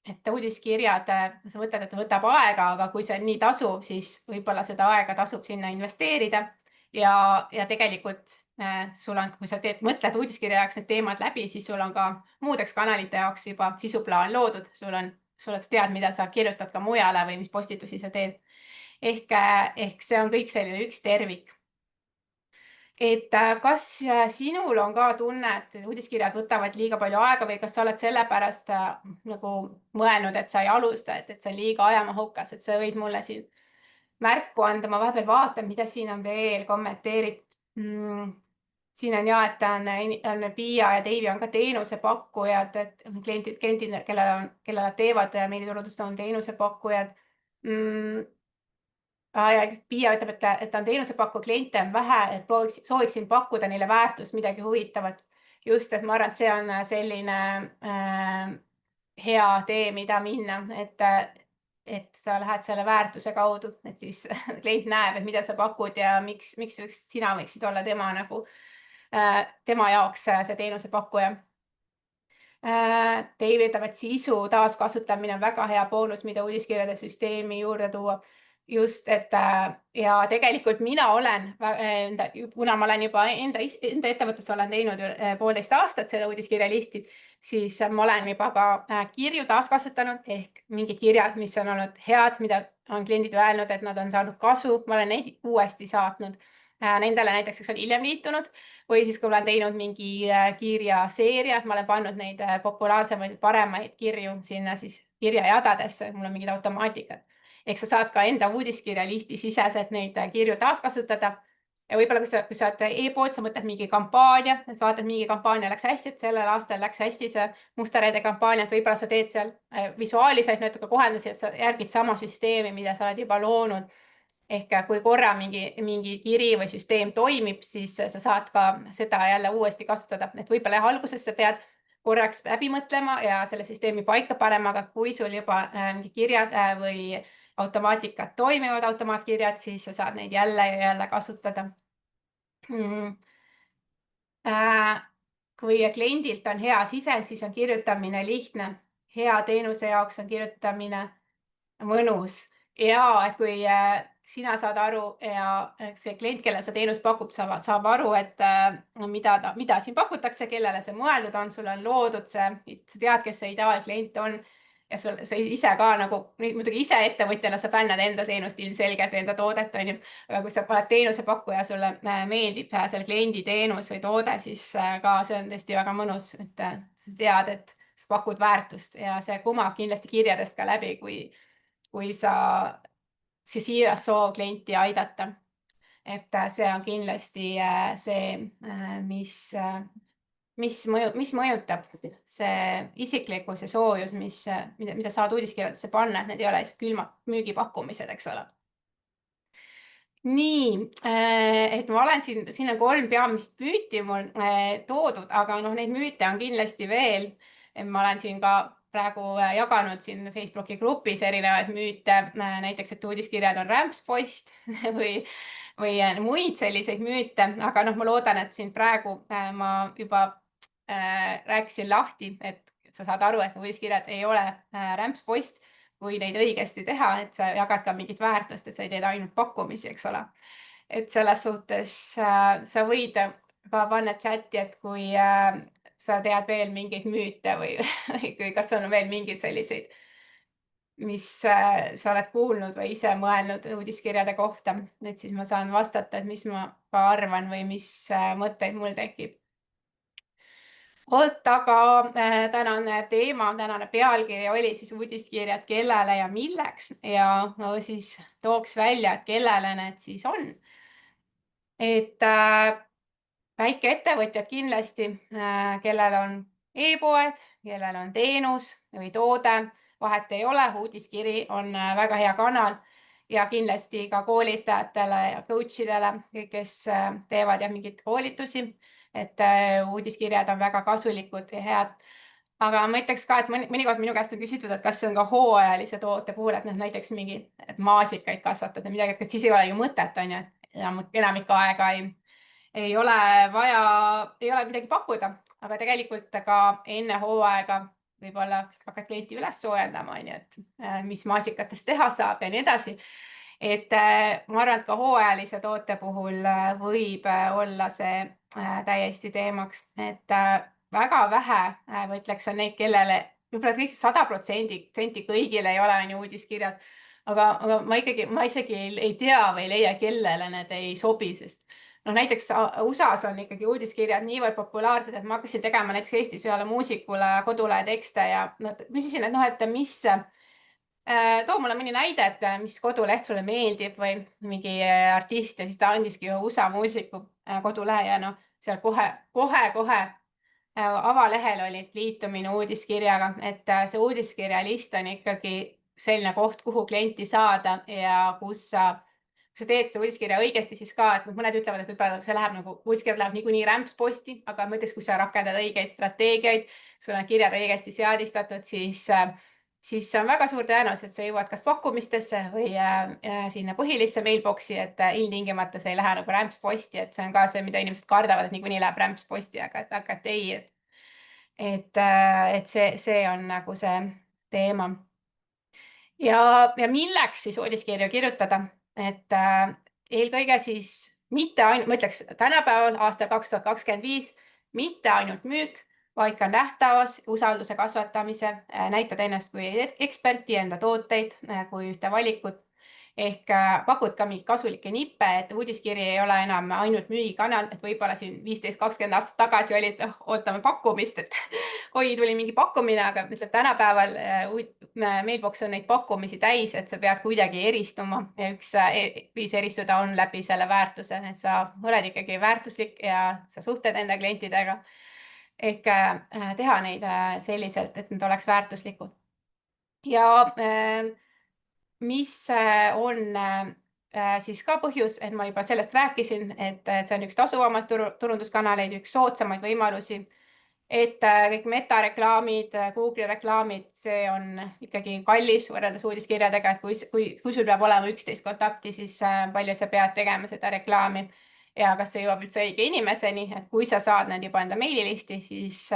et uudiskirjad, sa mõtled, et võtab aega, aga kui see on nii tasuv, siis võib-olla seda aega tasub sinna investeerida ja tegelikult sul on, kui sa mõtled uudiskirja jaoks need teemad läbi, siis sul on ka muudeks kanalite jaoks juba sisuplaan loodud, sa tead, mida sa kirjutad ka mujale või mis postitusi sa teed. Ehk see on kõik selline üks tervik. Et kas sinul on ka tunne, et uudiskirjad võtavad liiga palju aega või kas sa oled sellepärast nagu mõelnud, et sa ei alusta, et see on liiga ajamahukas, et sa võid mulle siin märku anda, ma vahepeal vaatan, mida siin on veel kommenteeritud. Siin on ja, et on Piia ja Deivi on ka teenusepakkujad, et kliendid, kellele nad teevad meediaturundust, on teenusepakkujad. Ja Piia ütleb, et ta on teenusepakkuja, kliente on vähe, et sooviksin pakkuda neile väärtust, midagi huvitavat. Just, et ma arvan, et see on selline hea tee, mida minna, et sa lähed selle väärtuse kaudu, et siis klient näeb, et mida sa pakud ja miks sina võiksid olla tema jaoks see teenusepakkuja. Dave ütleb, et sisu taaskasutamine on väga hea boonus, mida uudiskirjade süsteemi juurde tuua. Just, et ja tegelikult mina olen, kuna ma olen juba enda ettevõttes olen teinud 1,5 aastat seda uudiskirjalisti, siis ma olen juba ka kirju taaskasutanud ehk mingid kirjad, mis on olnud head, mida on kliendid öelnud, et nad on saanud kasu, ma olen neid uuesti saatnud. Nendele näiteks, kes on hiljem liitunud või siis, kui ma olen teinud mingi kirjaseeria, ma olen pannud neid populaarsemaid, paremaid kirju sinna siis kirjajadadesse, mul on mingid automaatikad. Ehk sa saad ka enda uudiskirjalisti siseselt neid kirju taaskasutada. Ja võib-olla, kui sa oled e-pood, sa mõtled mingi kampaania, et sa vaatad, mingi kampaania läks hästi, et sellel aastal läks hästi see Mustareede kampaania, et võib-olla sa teed seal visuaaliseid natuke kohendusi, et sa järgid sama süsteemi, mida sa oled juba loonud. Ehk kui korra mingi kiri või süsteem toimib, siis sa saad ka seda jälle uuesti kasutada. Et võib-olla alguses sa pead korraks läbi mõtlema ja selle süsteemi paika panema, aga kui sul juba mingi kirjad või automaatikad toimivad, automaatkirjad, siis sa saad neid jälle ja jälle kasutada. Kui kliendilt on hea sisend, siis on kirjutamine lihtne. Hea teenuse jaoks on kirjutamine mõnus. Ja et kui sina saad aru ja see klient, kellele sa teenust pakub, saab aru, et mida siin pakutakse, kellele see mõeldud on, sul on loodud see, sa tead, kes see ideaalklient on ja sa ise ka nagu, muidugi ise ettevõtjana sa fännad enda teenust ilmselgelt, enda toodet, on ju. Aga kui sa oled teenusepakkuja, sulle meeldib selle kliendi teenus või toode, siis ka see on tõesti väga mõnus, et sa tead, et sa pakud väärtust ja see kumab kindlasti kirjadest ka läbi, kui see siiras soov klienti aidata. Et see on kindlasti see, mis mõjutab see isiklikkus ja soojus, mida saad uudiskirjadesse panna, et need ei ole lihtsalt külmad müügipakkumised, eks ole. Nii, et ma olen siin on 3 peamist müüti mul toodud, aga neid müüte on kindlasti veel. Ma olen siin ka praegu jaganud siin Facebooki grupis erinevaid müüte, näiteks, et uudiskirjad on rämpspost või muid selliseid müüte, aga ma loodan, et siin praegu ma juba rääkisin lahti, et sa saad aru, et uudiskirjad ei ole rämpspost, kui neid õigesti teha, et sa jagad ka mingit väärtust, et sa ei tee ainult pakkumisi, eks ole. Et selles suhtes sa võid ka panna chati, et kui sa tead veel mingeid müüte või kas on veel mingeid selliseid, mis sa oled kuulnud või ise mõelnud uudiskirjade kohta, et siis ma saan vastata, et mis ma ka arvan või mis mõtteid mul tekib. Aga tänane teema, tänane pealkiri oli siis uudiskirjad kellele ja milleks ja ma siis tooks välja, et kellele need siis on. et väikeettevõtjad kindlasti, kellel on e-poed, kellel on teenus või toode, vahet ei ole, uudiskiri on väga hea kanal ja kindlasti ka koolitajatele ja coach idele, kes teevad mingeid koolitusi, et uudiskirjad on väga kasulikud ja head. Aga ma ütleks ka, et mõnikord minu käest on küsitud, et kas see on ka hooajalise toote puhul, et näiteks et maasikaid kasvatada midagi, et siis ei ole ju mõtet, on ju, et enamik aega ei ole vaja, ei ole midagi pakkuda, aga tegelikult ka enne hooaega võib-olla hakkad klienti üles soojendama, on ju, et mis maasikatest teha saab ja nii edasi. Et ma arvan, et ka hooajalise toote puhul võib olla see täiesti teemaks, et väga vähe, ma ütleks, on neid, kellele võib-olla kõik 100% kõigil ei ole uudiskirjad, aga ma isegi ei tea või ei leia, kellele need ei sobi, sest näiteks USA-s on ikkagi uudiskirjad niivõrd populaarsed, et ma hakkasin tegema näiteks Eestis ühele muusikule kodulehe tekste ja küsisin, et mis, too mulle mõni näide, et mis koduleht sulle meeldib või mingi artist ja siis ta andiski USA muusiku kodulehe ja seal kohe avalehel oli liitumine uudiskirjaga, et see uudiskirja list on ikkagi selline koht, kuhu klienti saada ja kus sa teed seda uudiskirja õigesti, siis ka, et mõned ütlevad, et võib-olla see läheb uudiskirjad läheb niikuinii rämpsposti, aga ma ütleks, kui sa rakendad õigeid strateegiaid, sul on kirjad õigesti seadistatud, siis on väga suur tõenäosus, et sa jõuad kas pakkumistesse või sinna põhilisse mailbox'i, et ilmtingimata see ei lähe rämpsposti, et see on ka see, mida inimesed kardavad, et niikuinii läheb rämpsposti, aga ei. Et see on see teema. Ja milleks siis uudiskirju kirjutada? Et eelkõige siis mitte ainult, ma ütleks tänapäeval aastal 2025, mitte ainult müük, vaid ka nähtavas usalduse kasvatamise, näitad ennast kui eksperti, enda tooteid kui ühte valikut ehk pakud ka mingeid kasulikke nippe, et uudiskiri ei ole enam ainult müügikanal, et võib-olla siin 15-20 aastat tagasi oli, et ootame pakkumist, et oi, tuli mingi pakkumine, aga ütleb tänapäeval mailbox on neid pakkumisi täis, et sa pead kuidagi eristuma ja üks viis eristuda on läbi selle väärtuse, et sa oled ikkagi väärtuslik ja sa suhtled enda klientidega ehk teha neid selliselt, et nad oleks väärtuslikud. Ja mis on siis ka põhjus, et ma juba sellest rääkisin, et see on üks tasuvamaid turunduskanaleid, üks soodsamaid võimalusi, et kõik metareklaamid, Google'i reklaamid, see on ikkagi kallis võrreldes uudiskirjadega, et kui sul peab olema 11 kontakti, siis palju sa pead tegema seda reklaami ja kas see jõuab üldse õige inimeseni, et kui sa saad need juba enda meililisti, siis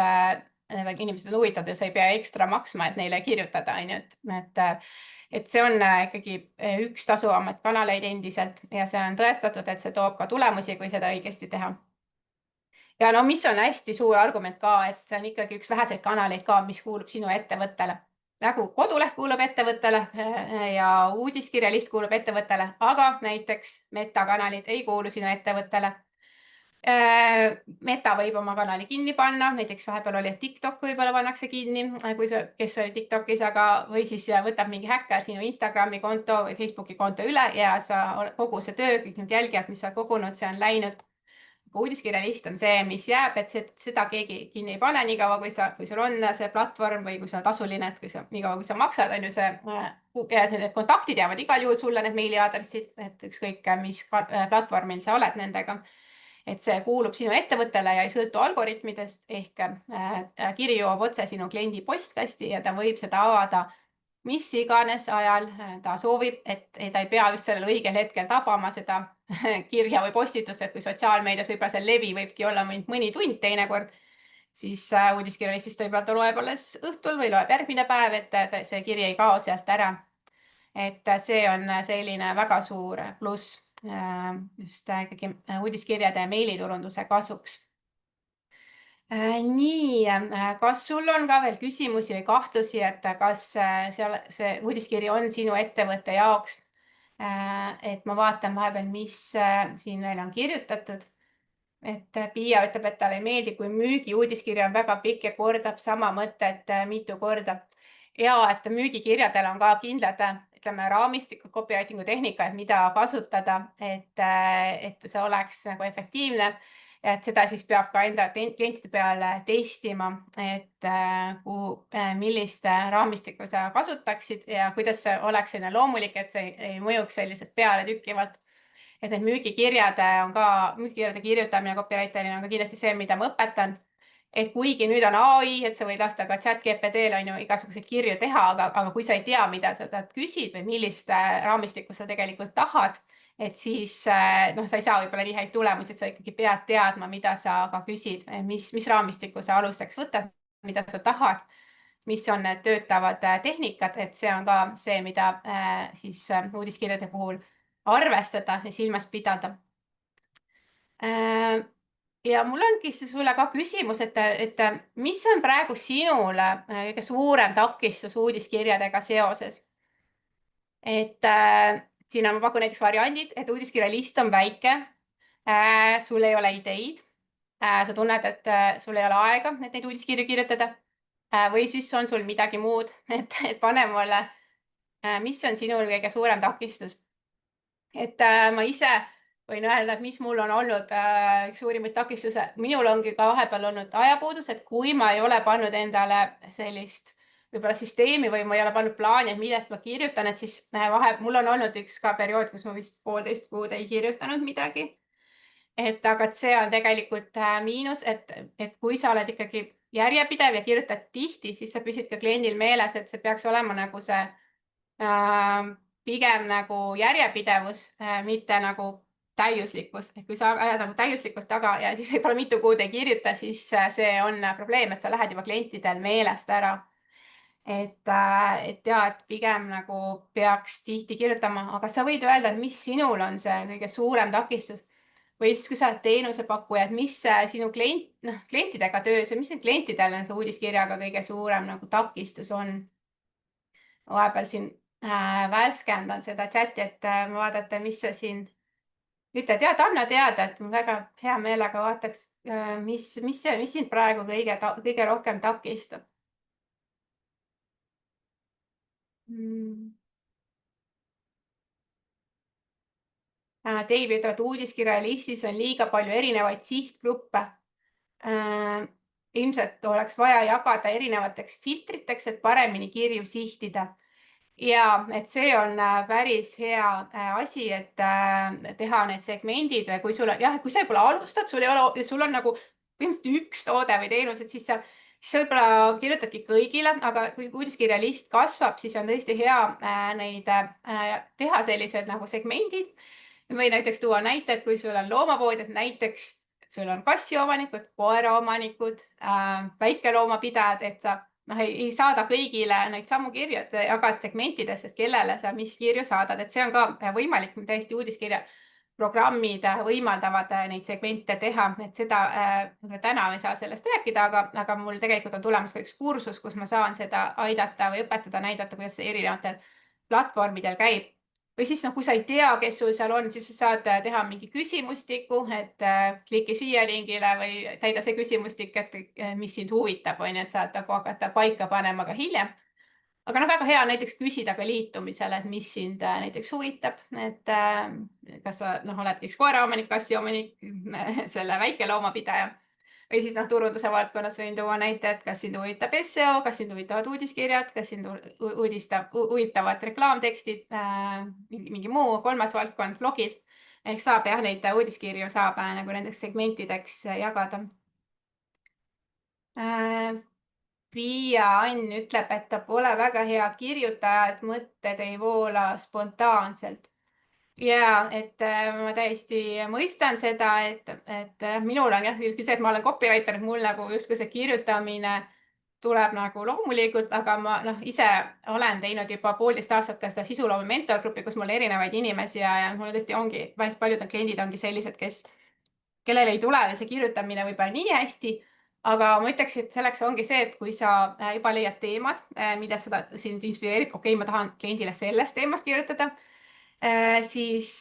need inimesed on huvitatud ja sa ei pea ekstra maksma, et neile kirjutada, on ju, et see on ikkagi üks tasuvamaid kanaleid endiselt ja see on tõestatud, et see toob ka tulemusi, kui seda õigesti teha. Ja mis on hästi suur argument ka, et see on ikkagi üks väheseid kanaleid ka, mis kuulub sinu ettevõttele. Nagu koduleht kuulub ettevõttele ja uudiskirjalist kuulub ettevõttele, aga näiteks metakanalid ei kuulu sinu ettevõttele. Meta võib oma kanali kinni panna, näiteks vahepeal oli, et TikTok võib-olla pannakse kinni, kes oli TikTokis, või siis võtab mingi häkker sinu Instagrami konto või Facebooki konto üle ja kogu see töö, kõik need jälgijad, mis sa kogunud, see on läinud. Uudiskirjalist on see, mis jääb, et seda keegi kinni ei pane, niikaua kui sul on see platvorm või kui see on tasuline, et niikaua kui sa maksad, on ju need kontaktid jäävad igal juhul sulle, need meiliaadressid, et ükskõik mis platvormil sa oled nendega. Et see kuulub sinu ettevõttele ja ei sõltu algoritmidest ehk kiri jõuab otse sinu kliendi postkasti ja ta võib seda avada mis iganes ajal ta soovib, et ta ei pea just sellel õigel hetkel tabama seda kirja või postitust, et kui sotsiaalmeedias võib-olla see levi võibki olla mõni tund teinekord, siis uudiskirjalistist võib-olla ta loeb alles õhtul või loeb järgmine päev, et see kiri ei kao sealt ära. Et see on selline väga suur pluss just ikkagi uudiskirjade ja meiliturunduse kasuks. Nii, kas sul on ka veel küsimusi või kahtlusi, et kas see uudiskiri on sinu ettevõtte jaoks? Et ma vaatan vahepeal, mis siin veel on kirjutatud. Et Piia ütleb, et talle ei meeldi, kui müügiuudiskiri on väga pikk ja kordab sama mõtet mitu korda. Ja et müügikirjadel on ka kindlad ütleme, raamistikud, copywritingu tehnika, et mida kasutada, et see oleks nagu efektiivne. Et seda siis peab ka enda klientide peal testima, et millist raamistikku sa kasutaksid ja kuidas see oleks selline loomulik, et see ei mõjuks selliselt pealetükkivalt. Et need müügikirjade kirjutamine copywriterina on ka kindlasti see, mida ma õpetan. Et kuigi nüüd on AI, et sa võid lasta ka ChatGPT-l on ju igasuguseid kirju teha, aga kui sa ei tea, mida sa tahad küsid või millist raamistikku sa tegelikult tahad, et siis noh, sa ei saa võib-olla nii häid tulemusi, et sa ikkagi pead teadma, mida sa ka küsid, mis raamistikku sa aluseks võtad, mida sa tahad, mis on need töötavad tehnikad, et see on ka see, mida siis uudiskirjade puhul arvestada ja silmas pidada. Ja mul ongi sulle ka küsimus, et mis on praegu sinule kõige suurem takistus uudiskirjadega seoses? Et siin on, ma pakun näiteks variandid, et uudiskirja list on väike, sul ei ole ideid, sa tunned, et sul ei ole aega, et neid uudiskirju kirjutada või siis on sul midagi muud, et pane mulle, mis on sinul kõige suurem takistus? Et ma ise võin öelda, et mis mul on olnud üks suurimaid takistuse. Minul ongi ka vahepeal olnud ajapuudus, et kui ma ei ole pannud endale sellist võib-olla süsteemi või ma ei ole pannud plaani, et millest ma kirjutan, et siis mul on olnud üks ka periood, kus ma vist 1,5 kuud ei kirjutanud midagi. Aga see on tegelikult miinus, et kui sa oled ikkagi järjepidev ja kirjutad tihti, siis sa püsid ka kliendil meeles, et see peaks olema nagu see pigem nagu järjepidevus, mitte nagu täiuslikkus. Et kui sa ajad nagu täiuslikkust taga ja siis võib-olla mitu kuud ei kirjuta, siis see on probleem, et sa lähed juba klientidel meelest ära. Et ja, et pigem nagu peaks tihti kirjutama, aga sa võid öelda, et mis sinul on see kõige suurem takistus. Või siis, kui sa oled teenusepakkuja, et mis sinu klientidega töös või mis need klientidel on see uudiskirjaga kõige suurem nagu takistus on? Vahepeal siin värskendan seda chati, et ma vaadata, mis sa siin ütled. Ja anna teada, et ma väga hea meelega vaataks, mis sind praegu kõige rohkem takistab. Dave ütleb, et uudiskirja listis on liiga palju erinevaid sihtgruppe. Ilmselt oleks vaja jagada erinevateks filtriteks, et paremini kirju sihtida. Ja et see on päris hea asi, et teha need segmendid või kui sul on, jah, kui sa võib-olla alustad, sul on nagu põhimõtteliselt üks toode või teenus, et siis sa võib-olla kirjutadki kõigile, aga kui uudiskirja list kasvab, siis on tõesti hea neid teha sellised nagu segmendid. Või näiteks tuua näite, et kui sul on loomapood, et näiteks sul on kassiomanikud, koeraomanikud, väikeloomapidajad, et sa ei saada kõigile neid samu kirju, et jagad segmentidest, et kellele sa mis kirju saadad, et see on ka võimalik, täiesti uudiskirja programmid võimaldavad neid segmente teha, et seda täna ei saa sellest rääkida, aga mul tegelikult on tulemas ka üks kursus, kus ma saan seda aidata või õpetada, näidata, kuidas see erinevatel platvormidel käib. Või siis kui sa ei tea, kes sul seal on, siis sa saad teha mingi küsimustiku, et kliki siia lingile või täida see küsimustik, et mis sind huvitab, et saad hakata paika panema ka hiljem. Aga väga hea on näiteks küsida ka liitumisel, et mis sind näiteks huvitab, et kas sa oled üks koeraomanik, kassiomanik, selle väikeloomapidaja. Või siis turunduse valdkonnas võin tuua näite, et kas sind huvitab SEO, kas sind huvitavad uudiskirjad, kas sind huvitavad reklaamtekstid, mingi muu kolmas valdkond, blogid. Ehk saab jah, neid uudiskirju saab nagu nendeks segmentideks jagada. Piia Ann ütleb, et ta pole väga hea kirjutaja, et mõtted ei voola spontaanselt. Ja, et ma täiesti mõistan seda, et minul on jah see, et ma olen copywriter, et mul nagu justkui see kirjutamine tuleb nagu loomulikult, aga ma ise olen teinud juba 1,5 aastat ka seda sisuloome mentorgrupi, kus mul erinevaid inimesi ja mul tõesti ongi, paljud kliendid ongi sellised, kellel ei tule see kirjutamine võib-olla nii hästi, aga ma ütleks, et selleks ongi see, et kui sa juba leiad teemad, mida sind inspireerib, okei, ma tahan kliendile sellest teemast kirjutada, siis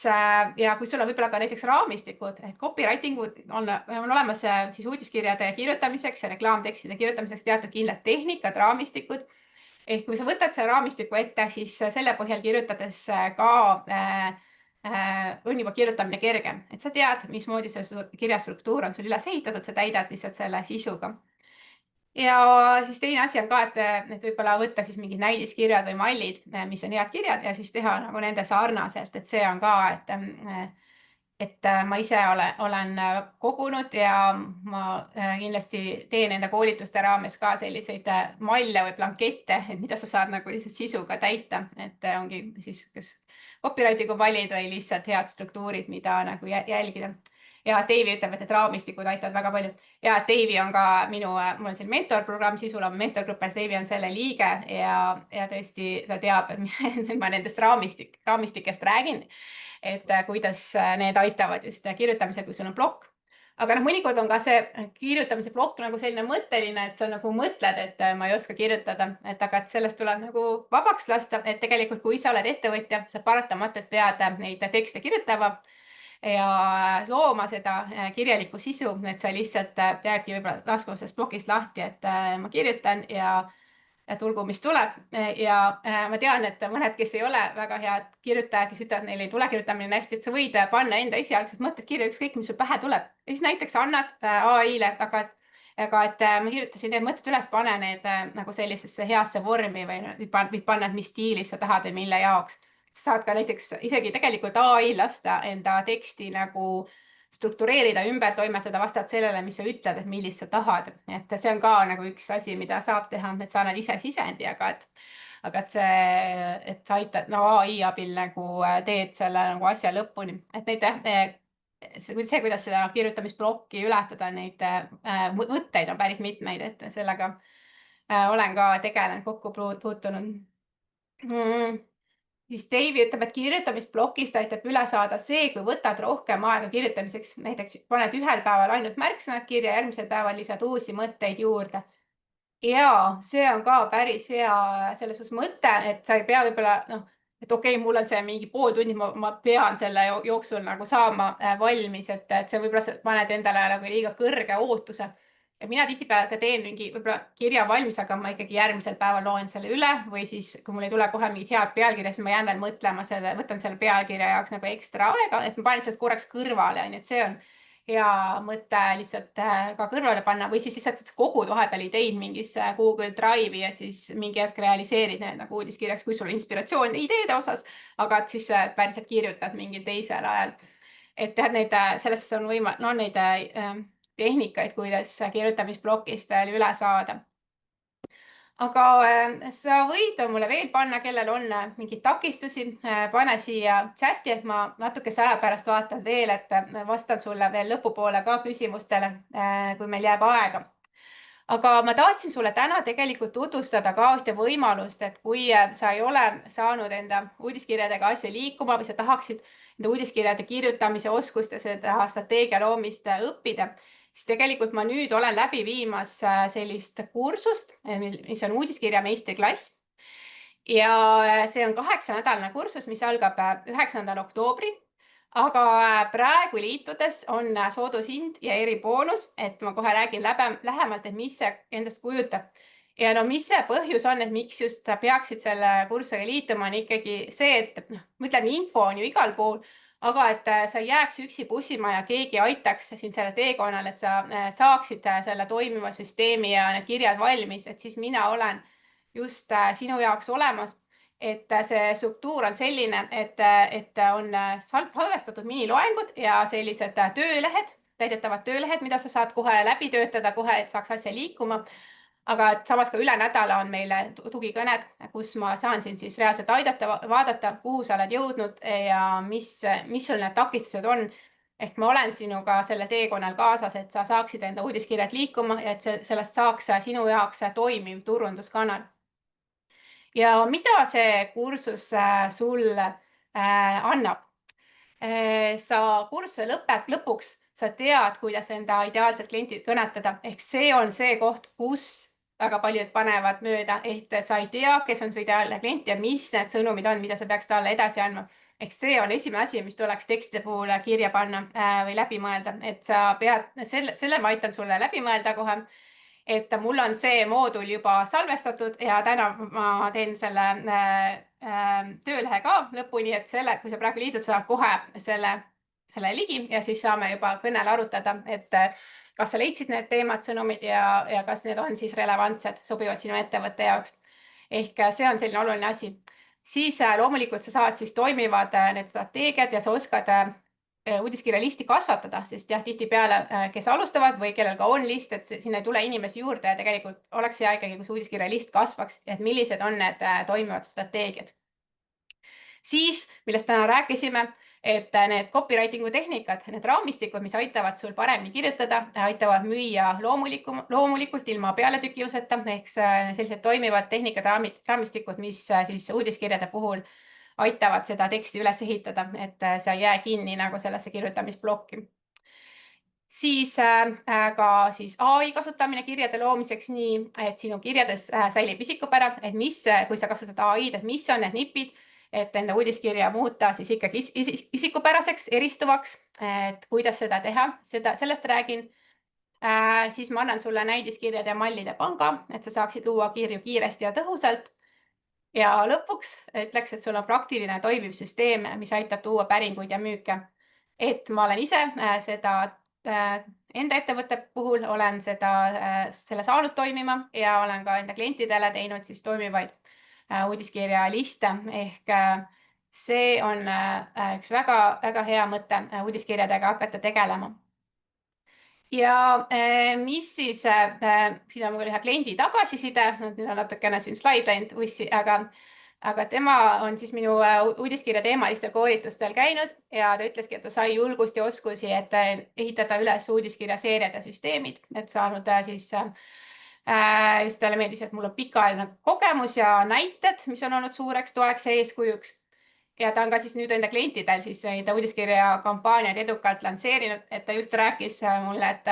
ja kui sul on võib-olla ka näiteks raamistikud, et copywritingud on olemas siis uudiskirjade kirjutamiseks ja reklaamtekstide kirjutamiseks teatud kindlad tehnikad, raamistikud. Ehk kui sa võtad selle raamistiku ette, siis selle põhjal kirjutades ka on juba kirjutamine kergem, et sa tead, mismoodi see kirja struktuur on sul üles ehitatud, sa täidad lihtsalt selle sisuga. Ja siis teine asi on ka, et võib-olla võtta siis mingid näidiskirjad või mallid, mis on head kirjad ja siis teha nagu nende sarnaselt, et see on ka, et ma ise olen kogunud ja ma kindlasti teen enda koolituste raames ka selliseid malle või blankette, mida sa saad nagu lihtsalt sisuga täita, et ongi siis kas copywriting'u mallid või lihtsalt head struktuurid, mida nagu jälgida. Ja Deivi ütleb, et raamistikud aitavad väga palju. Ja Deivi on ka mul on siin mentorprogramm, Sisulava mentorgrupp, et Deivi on selle liige ja tõesti ta teab, et ma nendest raamistikest räägin, et kuidas need aitavad just kirjutamisel, kui sul on plokk. Aga mõnikord on ka see kirjutamise plokk nagu selline mõtteline, et sa nagu mõtled, et ma ei oska kirjutada, aga et sellest tuleb nagu vabaks lasta, et tegelikult kui sa oled ettevõtja, sa paratamatult pead neid tekste kirjutama ja looma seda kirjalikku sisu, et sa lihtsalt peadki võib-olla laskma sellest plokist lahti, et ma kirjutan ja tulgu, mis tuleb. Ja ma tean, et mõned, kes ei ole väga head kirjutajad, kes ütlevad, neil ei tule kirjutamine hästi, et sa võid panna enda esialgsed mõtted kirja, ükskõik, mis sul pähe tuleb. Ja siis näiteks annad AI-le, aga et ma kirjutasin need mõtted üles, pane need nagu sellisesse heasse vormi või võid panna, et mis stiilis sa tahad või mille jaoks. Saad ka näiteks isegi tegelikult AI lasta enda teksti nagu struktureerida, ümber toimetada vastavalt sellele, mis sa ütled, et millist sa tahad. Et see on ka nagu üks asi, mida saab teha, et sa annad ise sisendi, aga et sa aitad AI abil nagu teed selle nagu asja lõpuni. Et see, kuidas seda kirjutamisplokki ületada, neid võtteid on päris mitmeid, et sellega olen ka tegelenud, kokku puutunud. Siis Deivi ütleb, et kirjutamisplokist aitab üle saada see, kui võtad rohkem aega kirjutamiseks. Näiteks paned ühel päeval ainult märksõnad kirja, järgmisel päeval lisad uusi mõtteid juurde. Ja see on ka päris hea selles suhtes mõte, et sa ei pea võib-olla, et okei, mul on see mingi pool tundi, ma pean selle jooksul nagu saama valmis, et see võib-olla paned endale nagu liiga kõrge ootuse. Ja mina tihtipeale ka teen mingi võib-olla kirja valmis, aga ma ikkagi järgmisel päeval loen selle üle või siis, kui mul ei tule kohe mingit head pealkirja, siis ma jään veel mõtlema võtan selle pealkirja jaoks nagu ekstra aega, et ma panen sellest korraks kõrvale, et see on hea mõte lihtsalt ka kõrvale panna või siis lihtsalt kogud vahepeal ideid mingisse Google Drive'i ja siis mingi hetk realiseerid need nagu uudiskirjaks, kui sul on inspiratsioon ideede osas, aga et siis päriselt kirjutad mingil teisel ajal. Et selles on neid tehnikaid, kuidas kirjutamisplokist veel üle saada. Aga sa võid mulle veel panna, kellel on mingeid takistusi, pane siia chati, et ma natukese aja pärast vaatan veel, et vastan sulle veel lõpupoole ka küsimustele, kui meil jääb aega. Aga ma tahtsin sulle täna tegelikult tutvustada ka ühte võimalust, et kui sa ei ole saanud enda uudiskirjadega asja liikuma või sa tahaksid enda uudiskirjade kirjutamise oskust ja seda strateegia loomist õppida, siis tegelikult ma nüüd olen läbi viimas sellist kursust, mis on uudiskirja meistriklass. Ja see on 8-nädalane kursus, mis algab 9. oktoobril. Aga praegu liitudes on soodushind ja eriboonus, et ma kohe räägin lähemalt, et mis see endast kujutab. Ja mis see põhjus on, et miks just sa peaksid selle kursusega liituma, on ikkagi see, et ma ütlen, info on ju igal pool, aga et sa ei jääks üksi pussima ja keegi aitaks sind selle teekonnal, et sa saaksid selle toimiva süsteemi ja need kirjad valmis, et siis mina olen just sinu jaoks olemas. Et see struktuur on selline, et on salvestatud miniloengud ja sellised töölehed, täidetavad töölehed, mida sa saad kohe läbi töötada, kohe, et saaks asja liikuma. Aga et samas ka üle nädala on meile tugikõned, kus ma saan sind siis reaalselt aidata, vaadata, kuhu sa oled jõudnud ja mis sul need takistused on. Ehk ma olen sinuga selle teekonnal kaasas, et sa saaksid enda uudiskirjad liikuma ja et sellest saaks sinu jaoks toimiv turunduskanal. Ja mida see kursus sulle annab? Sa kursuse lõpuks sa tead, kuidas enda ideaalset klienti kõnetada. Ehk see on see koht, kus väga paljud panevad mööda, et sa ei tea, kes on su ideaalne klient ja mis need sõnumid on, mida sa peaks talle edasi andma. Ehk see on esimene asi, mis tuleks tekstide puhul kirja panna või läbi mõelda, et sa pead, selle ma aitan sulle läbi mõelda kohe. et mul on see moodul juba salvestatud ja täna ma teen selle töölehe ka lõpuni, et kui sa praegu liitud, saad kohe selle ligi ja siis saame juba kõnel arutada, et kas sa leidsid need teemad, sõnumid ja kas need on siis relevantsed, sobivad sinu ettevõtte jaoks. Ehk see on selline oluline asi. Siis loomulikult sa saad siis toimivad need strateegiad ja sa oskad uudiskirja listi kasvatada, sest jah, tihtipeale, kes alustavad või kellel ka on list, et sinna ei tule inimesi juurde ja tegelikult oleks hea ikkagi, kui see uudiskirja list kasvaks, et millised on need toimivad strateegiad. Siis, millest täna rääkisime, et need copywritingu tehnikad, need raamistikud, mis aitavad sul paremini kirjutada, aitavad müüa loomulikult ilma pealetükivuseta, ehk sellised toimivad tehnikad, raamistikud, mis siis uudiskirjade puhul aitavad seda teksti üles ehitada, et sa ei jää kinni nagu sellesse kirjutamisplokki. Siis ka siis AI kasutamine kirjade loomiseks nii, et sinu kirjades säilib isikupära, et kui sa kasutad AI-d, et mis on need nipid, et enda uudiskirja muuta siis ikkagi isikupäraseks, eristuvaks, et kuidas seda teha, sellest räägin. Siis ma annan sulle näidiskirjade ja mallide panga, et sa saaksid luua kirju kiiresti ja tõhusalt. Ja lõpuks ütleks, et sul on praktiline toimiv süsteem, mis aitab tuua päringuid ja müüke. Et ma olen ise seda enda ettevõtte puhul olen selle saanud toimima ja olen ka enda klientidele teinud siis toimivaid uudiskirja liste, ehk see on üks väga hea mõte uudiskirjadega hakata tegelema. Ja mis siis, siin on mul ühe kliendi tagasiside, nüüd on natukene siin slaid läinud ussi, aga tema on siis minu uudiskirja teemalistel koolitustel käinud ja ta ütleski, et ta sai julgust ja oskusi, et ehitada üles uudiskirja seeriad ja süsteemid, et saanud siis just talle meeldis, et mul on pikaajaline kogemus ja näited, mis on olnud suureks toeks ja eeskujuks. Ja ta on ka siis nüüd enda klientidel siis neid uudiskirja kampaaniaid edukalt lansseerinud, et ta just rääkis mulle, et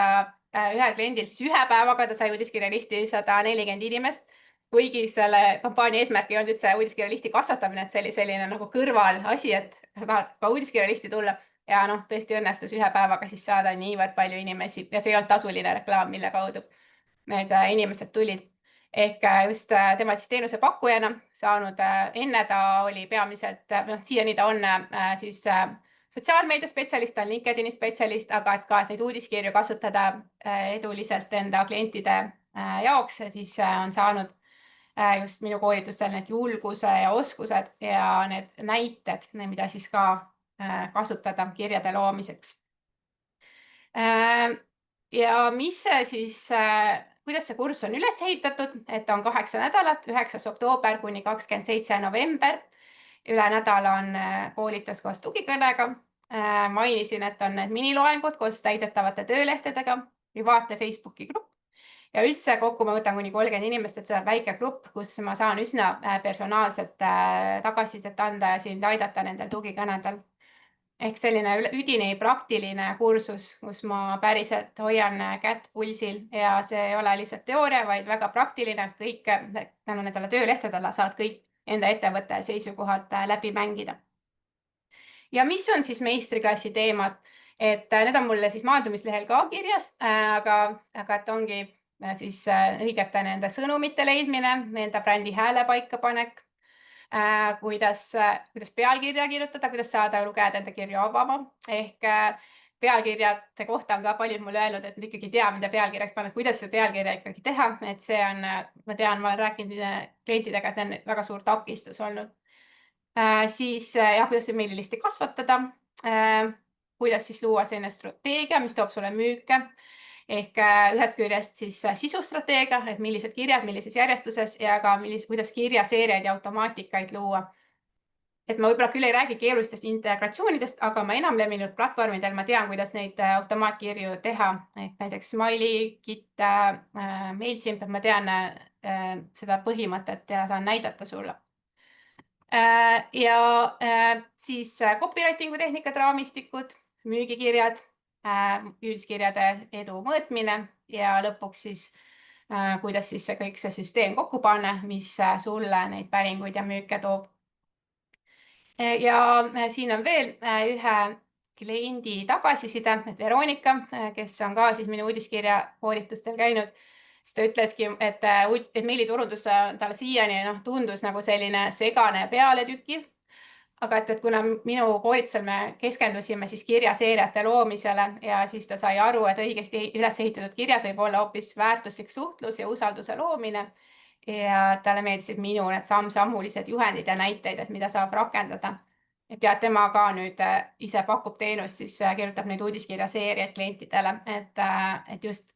ühel kliendil siis ühe päevaga ta sai uudiskirja listi 140 inimest, kuigi selle kampaania eesmärk ei olnud üldse uudiskirja listi kasvatamine, et see oli selline nagu kõrvalasi, et sa tahad ka uudiskirja listi tulla ja noh, tõesti õnnestus ühe päevaga siis saada niivõrd palju inimesi ja see ei olnud tasuline reklaam, mille kaudu need inimesed tulid. Ehk just tema siis teenusepakkujana saanud, enne ta oli peamiselt, siiani ta on siis sotsiaalmeedia spetsialist, ta on LinkedIni spetsialist, aga et neid uudiskirju kasutada eduliselt enda klientide jaoks, siis on saanud just minu koolitustel need julguse ja oskused ja need näited, mida siis ka kasutada kirjade loomiseks. Ja mis see siis kuidas see kursus on üles ehitatud, et on 8 nädalat, 9. oktoober kuni 27. november. Üle nädala on koolitus koos tugikõnega. Mainisin, et on need miniloengud koos täidetavate töölehtedega, privaatne Facebooki grupp ja üldse kokku ma võtan kuni 30 inimest, et see on väike grupp, kus ma saan üsna personaalset tagasisidet anda ja sind aidata nendel tugikõnedel. Ehk selline üdini praktiline kursus, kus ma päriselt hoian kätt pulsil ja see ei ole lihtsalt teooria, vaid väga praktiline, kõik tänu nendele töölehtedele saad kõik enda ettevõtte seisukohalt läbi mängida. Ja mis on siis meistriklassi teemad? Et need on mulle siis maandumislehel ka kirjas, aga et ongi siis õigete nende sõnumite leidmine, enda brändi hääle paikapanek, kuidas pealkirja kirjutada, kuidas saada lugejad enda kirju avama, ehk pealkirjade kohta on ka paljud mulle öelnud, et nad ikkagi ei tea, mida pealkirjaks panna, kuidas seda pealkirja ikkagi teha, et see on, ma tean, ma olen rääkinud klientidega, et on väga suur takistus olnud. Siis jah, kuidas meililisti kasvatada, kuidas siis luua selline strateegia, mis toob sulle müüke, ehk ühest küljest siis sisustrateegia, et millised kirjad, millises järjestuses ja ka kuidas kirjaseeriaid ja automaatikaid luua. Et ma võib-olla küll ei räägi keerulistest integratsioonidest, aga ma enamlevinud platvormidel ma tean, kuidas neid automaatkirju teha, et näiteks Smiley, Git, MailChimp, ma tean seda põhimõtet ja saan näidata sulle. Ja siis copywritingu tehnikad, raamistikud, müügikirjad, uudiskirjade edu mõõtmine ja lõpuks siis kuidas siis kõik see süsteem kokku panna, mis sulle neid päringuid ja müüke toob. Ja siin on veel ühe kliendi tagasiside, et Veronika, kes on ka siis minu uudiskirja koolitustel käinud siis ta ütleski, et meiliturundus talle siiani tundus nagu selline segane ja pealetükkiv. Aga et kuna minu koolitusel me keskendusime siis kirjaseeriate loomisele ja siis ta sai aru, et õigesti üles ehitatud kirjad võib olla hoopis väärtuslik suhtlus ja usalduse loomine. Ja talle meeldisid minu need samm-sammulised juhendid ja näiteid, et mida saab rakendada. Et ja tema ka nüüd ise pakub teenust, siis kirjutab neid uudiskirjaseeriaid klientidele, et just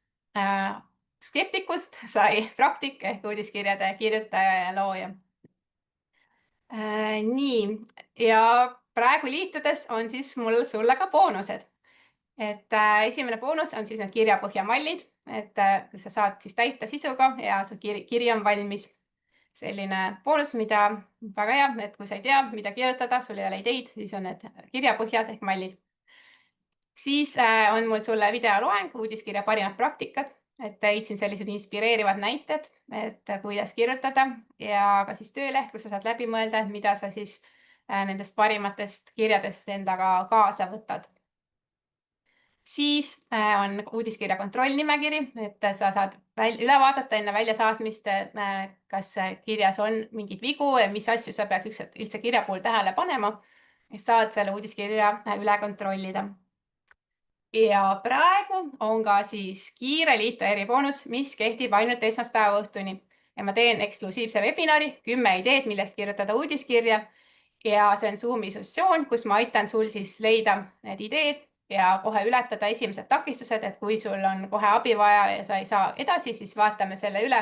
skeptikust sai praktik ehk uudiskirjade kirjutaja ja looja. Nii, ja praegu liitudes on siis mul sulle ka boonused. Et esimene boonus on siis need kirjapõhjamallid, et sa saad siis täita sisuga ja su kiri on valmis. Selline boonus, mida väga hea, et kui sa ei tea, mida kirjutada, sul ei ole ideid, siis on need kirjapõhjad ehk mallid. Siis on mul sulle videoloeng uudiskirja parimad praktikad, et leidsin sellised inspireerivad näited, et kuidas kirjutada ja ka siis tööleht, kus sa saad läbi mõelda, et mida sa siis nendest parimatest kirjadest endaga kaasa võtad. Siis on uudiskirja kontrollnimekiri, et sa saad üle vaadata enne väljasaatmist, kas kirjas on mingeid vigu ja mis asju sa pead üldse kirja puhul tähele panema. Saad selle uudiskirja üle kontrollida. Ja praegu on ka siis kiire liitu eriboonus, mis kehtib ainult esmaspäeva õhtuni. Ja ma teen eksklusiivse webinari 10 ideed, millest kirjutada uudiskirja. Ja see on Zoomi sessioon, kus ma aitan sul siis leida need ideed ja kohe ületada esimesed takistused, et kui sul on kohe abi vaja ja sa ei saa edasi, siis vaatame selle üle.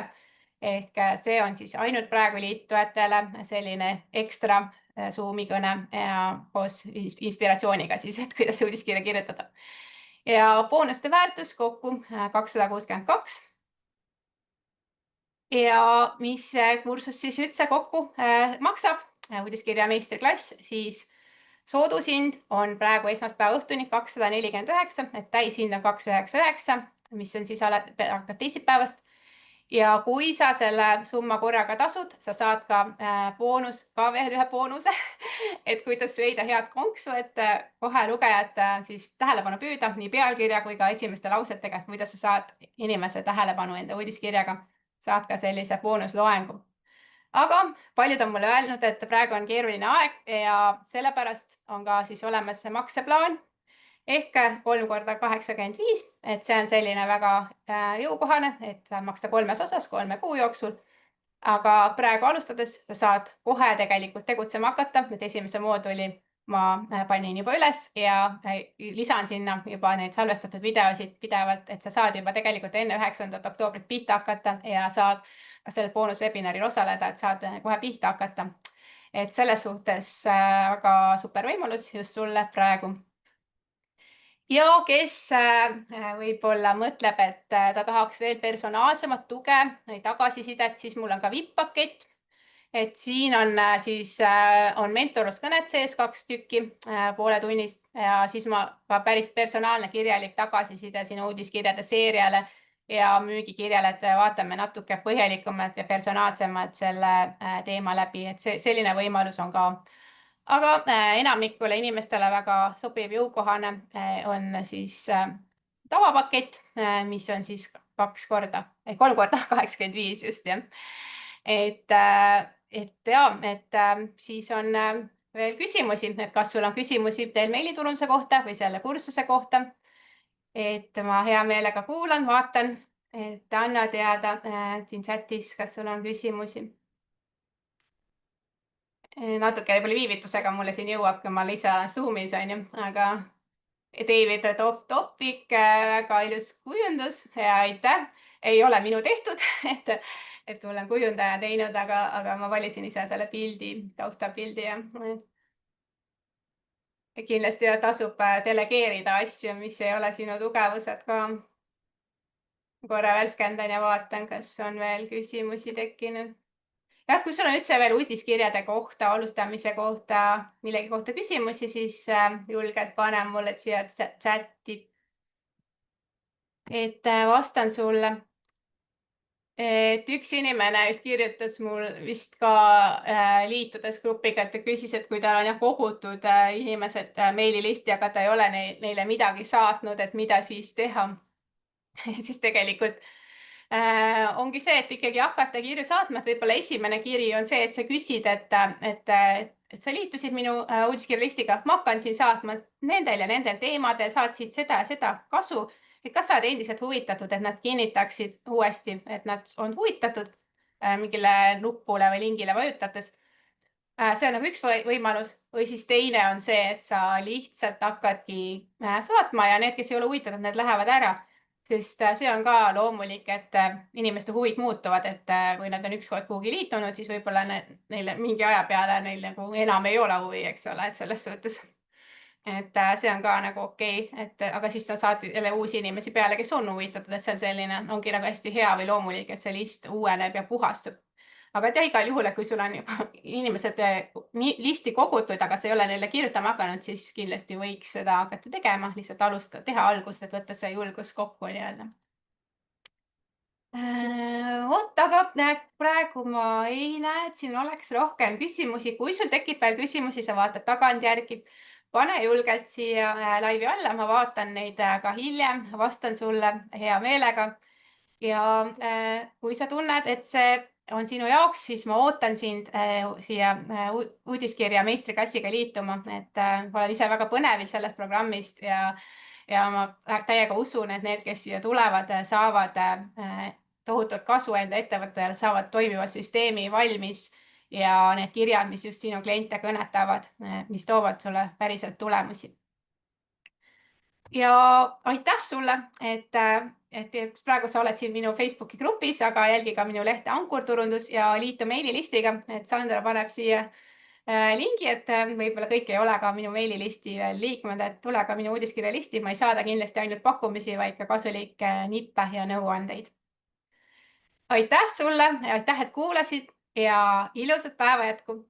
Ehk see on siis ainult praegu liitujatele selline ekstra Zoomi kõne ja koos inspiratsiooniga siis, et kuidas uudiskirja kirjutada. Ja boonuste väärtus kokku 262. Ja mis kursus siis üldse kokku maksab, uudiskirja meistriklass, siis soodushind on praegu esmaspäeva õhtuni 249, et täishind on 299, mis on siis hakkab teisipäevast. Ja kui sa selle summa korraga tasud, sa saad ka veel ühe boonuse, et kuidas leida head konksu, et kohe lugejad siis tähelepanu püüda nii pealkirja kui ka esimeste lausetega, et kuidas sa saad inimese tähelepanu enda uudiskirjaga, saad ka sellise boonusloengu. Aga paljud on mulle öelnud, et praegu on keeruline aeg ja sellepärast on ka siis olemas see makseplaan ehk 3 × 85, et see on selline väga jõukohane, et maksta 3 osas 3 kuu jooksul. Aga praegu alustades sa saad kohe tegelikult tegutsema hakata, et esimese mooduli ma panin juba üles ja lisan sinna juba neid salvestatud videosid pidevalt, et sa saad juba tegelikult enne 9. oktoobrit pihta hakata ja saad sellel boonuswebinaril osaleda, et saad kohe pihta hakata. Et selles suhtes väga super võimalus just sulle praegu. Ja kes võib-olla mõtleb, et ta tahaks veel personaalsemat tuge, tagasisidet, siis mul on ka VIP-pakett. Et siin on siis on mentoruskõned sees 2 tükki poole tunnist ja siis ma ka päris personaalne kirjalik tagasiside siin uudiskirjade seeriale ja müügikirjale, et vaatame natuke põhjalikumalt ja personaalsemalt selle teema läbi, et selline võimalus on ka. Aga enamikule inimestele väga sobiv jõukohane on siis tavapakett, mis on siis 3 korda 85 just jah. Et siis on veel küsimusi, et kas sul on küsimusi teil meiliturunduse kohta või selle kursuse kohta. Et ma hea meelega kuulan, vaatan, et anna teada siin chatis, kas sul on küsimusi. Natuke võib-olla viivitusega mulle siin jõuab, kui ma lisan Zoomis on ju, aga David Topic, väga ilus kujundus ja aitäh. Ei ole minu tehtud, et mul on kujundaja teinud, aga ma valisin ise selle pildi, taustapildi ja kindlasti tasub delegeerida asju, mis ei ole sinu tugevused ka. Korra värskendan ja vaatan, kas on veel küsimusi tekkinud. Jah, kui sul on üldse veel uudiskirjade kohta, alustamise kohta, millegi kohta küsimusi, siis julgelt pane mulle siia chati. Et vastan sulle. Et üks inimene just kirjutas mul vist ka liitudes grupiga, et ta küsis, et kui tal on kogutud inimesed meililisti, aga ta ei ole neile midagi saatnud, et mida siis teha. Siis tegelikult ongi see, et ikkagi hakata kirju saatma, et võib-olla esimene kiri on see, et sa küsid, et sa liitusid minu uudiskirjalistiga, ma hakkan siin saatma nendel ja nendel teemadel, saatsid seda ja seda kasu, et kas sa oled endiselt huvitatud, et nad kinnitaksid uuesti, et nad on huvitatud mingile nupule või lingile vajutades. See on nagu üks võimalus või siis teine on see, et sa lihtsalt hakkadki saatma ja need, kes ei ole huvitatud, need lähevad ära. Sest see on ka loomulik, et inimeste huvid muutuvad, et kui nad on ükskord kuhugi liitunud, siis võib-olla neile mingi aja peale neil nagu enam ei ole huvi, eks ole, et selles suhtes. Et see on ka nagu okei, et aga siis sa saad jälle uusi inimesi peale, kes on huvitatud, et see on selline, ongi nagu hästi hea või loomulik, et see list uueneb ja puhastub. Aga et jah, igal juhul, et kui sul on juba inimesed listi kogutud, aga sa ei ole neile kirjutama hakanud, siis kindlasti võiks seda hakata tegema, lihtsalt alustada, teha algust, et võtta see julgus kokku nii-öelda. Vot, aga praegu ma ei näe, et siin oleks rohkem küsimusi. Kui sul tekib veel küsimusi, sa vaatad tagantjärgi, pane julgelt siia laivi alla, ma vaatan neid ka hiljem, vastan sulle hea meelega. Ja kui sa tunned, et see on sinu jaoks, siis ma ootan sind siia uudiskirja meistriklassiga liituma, et olen ise väga põnevil sellest programmist ja ma täiega usun, et need, kes siia tulevad, saavad tohutut kasu enda ettevõttele, saavad toimiva süsteemi valmis ja need kirjad, mis just sinu kliente kõnetavad, mis toovad sulle päriselt tulemusi. Ja aitäh sulle, et praegu sa oled siin minu Facebooki grupis, aga jälgi ka minu lehte Ankurturundus ja liitu meililistiga, et Sandra paneb siia lingi, et võib-olla kõik ei ole ka minu meililisti veel liikmed, et tule ka minu uudiskirjalisti, ma ei saada kindlasti ainult pakkumisi, vaid ka kasulikke nippe ja nõuandeid. Aitäh sulle ja aitäh, et kuulasid ja ilusat päeva jätku!